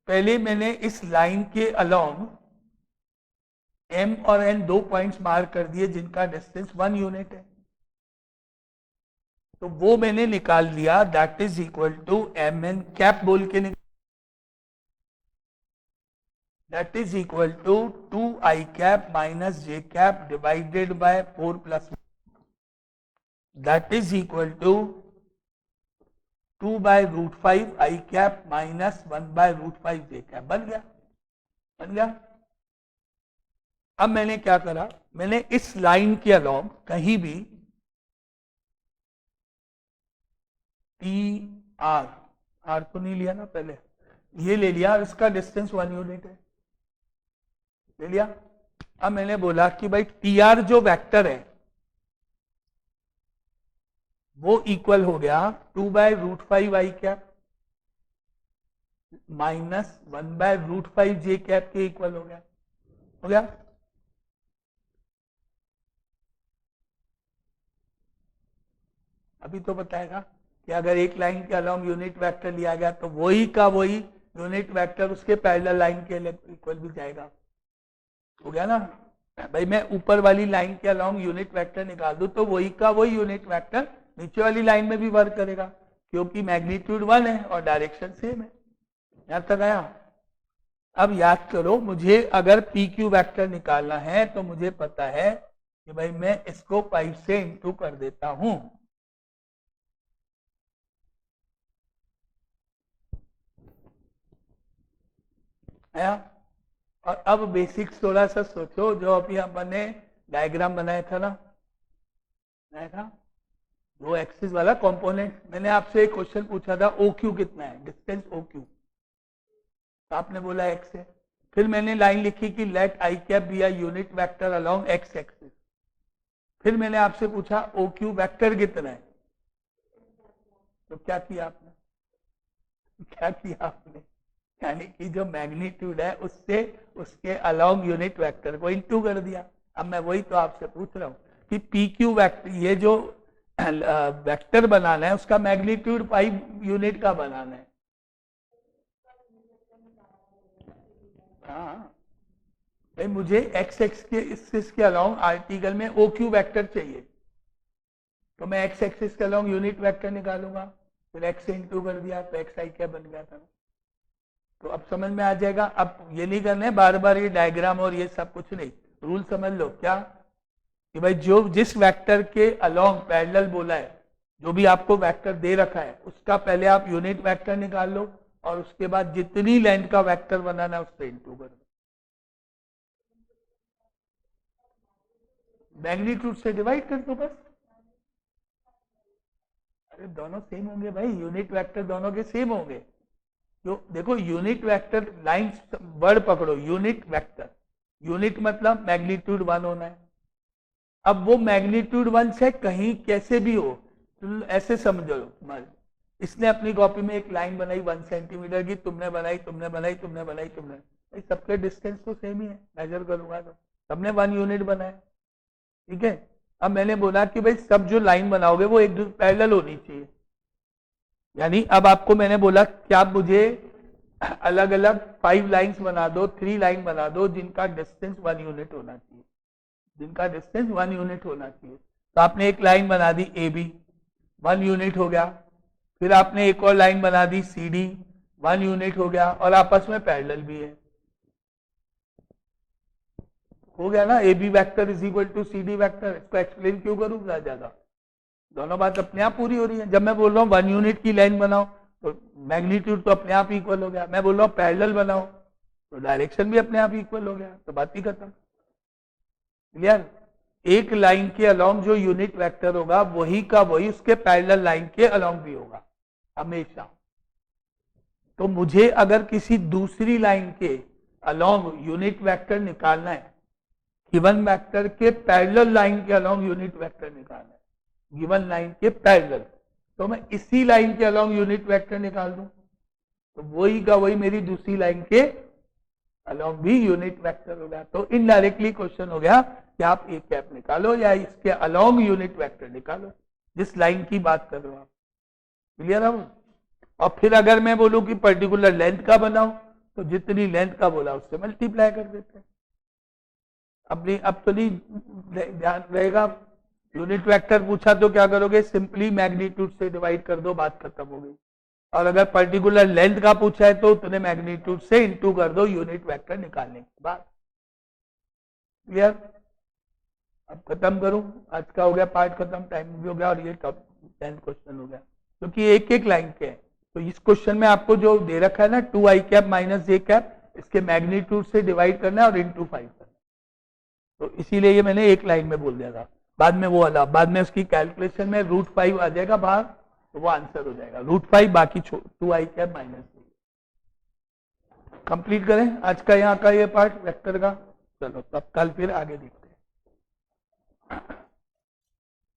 पहले मैंने इस लाइन के अलोंग एम और एन 2 पॉइंट्स मार्क कर दिए जिनका डिस्टेंस 1 यूनिट है, तो वो मैंने निकाल लिया, that is equal to M N cap बोल के that is equal to 2 I cap minus j cap divided by 4 plus 1. That is equal to 2 by root 5 I cap minus 1 by root 5 j cap। बन गया, बन गया। अब मैंने क्या करा, मैंने इस लाइन के अलोंग कहीं भी टी आर, आर तो नहीं लिया ना पहले, ये ले लिया, इसका डिस्टेंस 1 यूनिट है, ले लिया। अब मैंने बोला कि भाई टी आर जो वेक्टर है वो इक्वल हो गया 2/√5 i cap minus 1/√5 j cap के इक्वल हो गया। अभी तो बताएगा कि अगर एक लाइन के अलोंग यूनिट वेक्टर लिया गया तो वही का वही यूनिट वेक्टर उसके पैरेलल लाइन के इक्वल भी जाएगा। हो गया ना भाई, मैं ऊपर वाली लाइन के अलोंग यूनिट वेक्टर निकाल दूं तो वही का वही यूनिट वेक्टर नीचे वाली लाइन में भी वर्क करेगा, क्योंकि मैग्नीट्यूड 1 है और डायरेक्शन सेम है। यहां तक आया। अब याद करो, मुझे अगर पी क्यू वेक्टर निकालना है तो मुझे पता है कि भाई मैं इसको 5 से इंटू कर देता हूं। आया। और अब बेसिक्स थोड़ा सा सोचो, जो अभी हमने डायग्राम बनाया था ना, वो एक्सिस वाला कंपोनेंट, मैंने आपसे एक क्वेश्चन पूछा था ओ क्यू कितना है, डिस्टेंस ओ क्यू, तो आपने बोला एक्स है। फिर मैंने लाइन लिखी कि let I cap be a unit vector along X axis. फिर मैंने आपसे पूछा ओ क्यू वेक्टर कितना है, तो क्या किया आपने, यानी कि जो मैग्नीट्यूड है उससे उसके अलोंग यूनिट वेक्टर को इंटू कर दिया। अब मैं वही तो आपसे पूछ रहा हूं कि पी क्यू वेक्टर, ये जो वेक्टर बनाना है उसका मैग्नीट्यूड 5 यूनिट का बनाना है। हाँ भाई, मुझे एक्स एक्स के एक्सिस के अलोंग आर्टिकल में ओ क्यू वेक्टर चाहिए, तो मैं एक्स एक्सिस के अलोंग यूनिट वेक्टर निकालूंगा, फिर एक्स से इंटू कर दिया तो एक्स आई क्या बन गया था। तो अब समझ में आ जाएगा। अब ये नहीं करना है बार बार ये डायग्राम और ये सब कुछ नहीं, रूल समझ लो क्या कि भाई जो जिस वेक्टर के अलोंग पैरेलल बोला है, जो भी आपको वेक्टर दे रखा है उसका पहले आप यूनिट वेक्टर निकाल लो और उसके बाद जितनी लेंथ का वेक्टर बनाना है उससे इंटू कर दो। मैग्नीट्यूड से डिवाइड कर दो बस। अरे दोनों सेम होंगे भाई, यूनिट वेक्टर दोनों के सेम होंगे। जो देखो यूनिट वेक्टर लाइन वर्ड पकड़ो, यूनिट वेक्टर, यूनिट मतलब मैग्नीट्यूड 1 होना है। अब वो मैग्नीट्यूड 1 से कहीं कैसे भी हो, तो ऐसे समझ लो, इसने अपनी कॉपी में एक लाइन बनाई 1 सेंटीमीटर की, तुमने बनाई, सबके डिस्टेंस तो सेम ही है, मेजर करूंगा तो सबने 1 यूनिट बनाया, ठीक है। अब मैंने बोला कि भाई सब जो लाइन बनाओगे वो एक दूसरे पैरेलल होनी चाहिए, यानी अब आपको मैंने बोला कि आप मुझे अलग अलग 5 लाइंस बना दो, 3 लाइन बना दो जिनका डिस्टेंस 1 यूनिट होना चाहिए, तो आपने एक लाइन बना दी ए बी, 1 यूनिट हो गया। फिर आपने एक और लाइन बना दी सी डी, 1 यूनिट हो गया, और आपस में पैरेलल भी है। हो गया ना, A B vector is equal to C D vector. इसको एक्सप्लेन क्यों करूं ज्यादा, दोनों बात अपने आप पूरी हो रही है। जब मैं बोल रहा हूँ 1 यूनिट की लाइन बनाओ तो मैग्नीट्यूड तो अपने आप इक्वल हो गया, मैं बोल रहा हूँ पैरेलल बनाओ तो डायरेक्शन भी अपने आप इक्वल हो गया, तो बात ही खत्म। क्लियर। एक लाइन के अलोंग जो यूनिट वेक्टर होगा वही का वही उसके पैरेलल लाइन के अलोंग भी होगा हमेशा। तो मुझे अगर किसी दूसरी लाइन के अलोंग यूनिट वेक्टर निकालना है, गिवन वेक्टर के पैरेलल लाइन के अलोंग यूनिट वेक्टर निकालना है, गिवन लाइन के पैरेलल, तो मैं इसी लाइन के अलोंग यूनिट वेक्टर निकाल दूं तो वही का वही मेरी दूसरी लाइन के अलोंग भी यूनिट वेक्टर हो गया। तो इनडायरेक्टली क्वेश्चन हो गया कि आप ए कैप निकालो या इसके अलोंग यूनिट वेक्टर निकालो, जिस लाइन की बात कर रहे हो आप। क्लियर है। और फिर अगर मैं बोलूं कि पर्टिकुलर लेंथ का बनाओ तो जितनी लेंथ का बोला उससे मल्टीप्लाई कर देते हैं। अब तो नहीं ध्यान रहेगा, यूनिट वेक्टर पूछा तो क्या करोगे, सिंपली मैग्नीट्यूड से डिवाइड कर दो, बात खत्म हो गई। और अगर पर्टिकुलर लेंथ का पूछा है तो उतने मैग्नीट्यूड से इंटू कर दो यूनिट वेक्टर निकालने के बाद। क्लियर। अब खत्म करूं, आज का हो गया पार्ट खत्म, टाइम भी हो गया, और ये 10th क्वेश्चन हो गया, क्योंकि एक एक लाइन के है। तो इस क्वेश्चन में आपको जो दे रखा है ना 2i cap minus j cap, इसके मैग्नीट्यूड से डिवाइड करना है और इंटू 5 करना है। तो इसीलिए ये मैंने एक लाइन में बोल दिया था, बाद में वो वाला, बाद में उसकी कैलकुलेशन में √5 आ जाएगा बाहर, तो वो आंसर हो जाएगा √5, बाकी 2i कैप माइनस। कंप्लीट करें आज का यहाँ का ये पार्ट वेक्टर का। चलो तब कल फिर आगे देखो।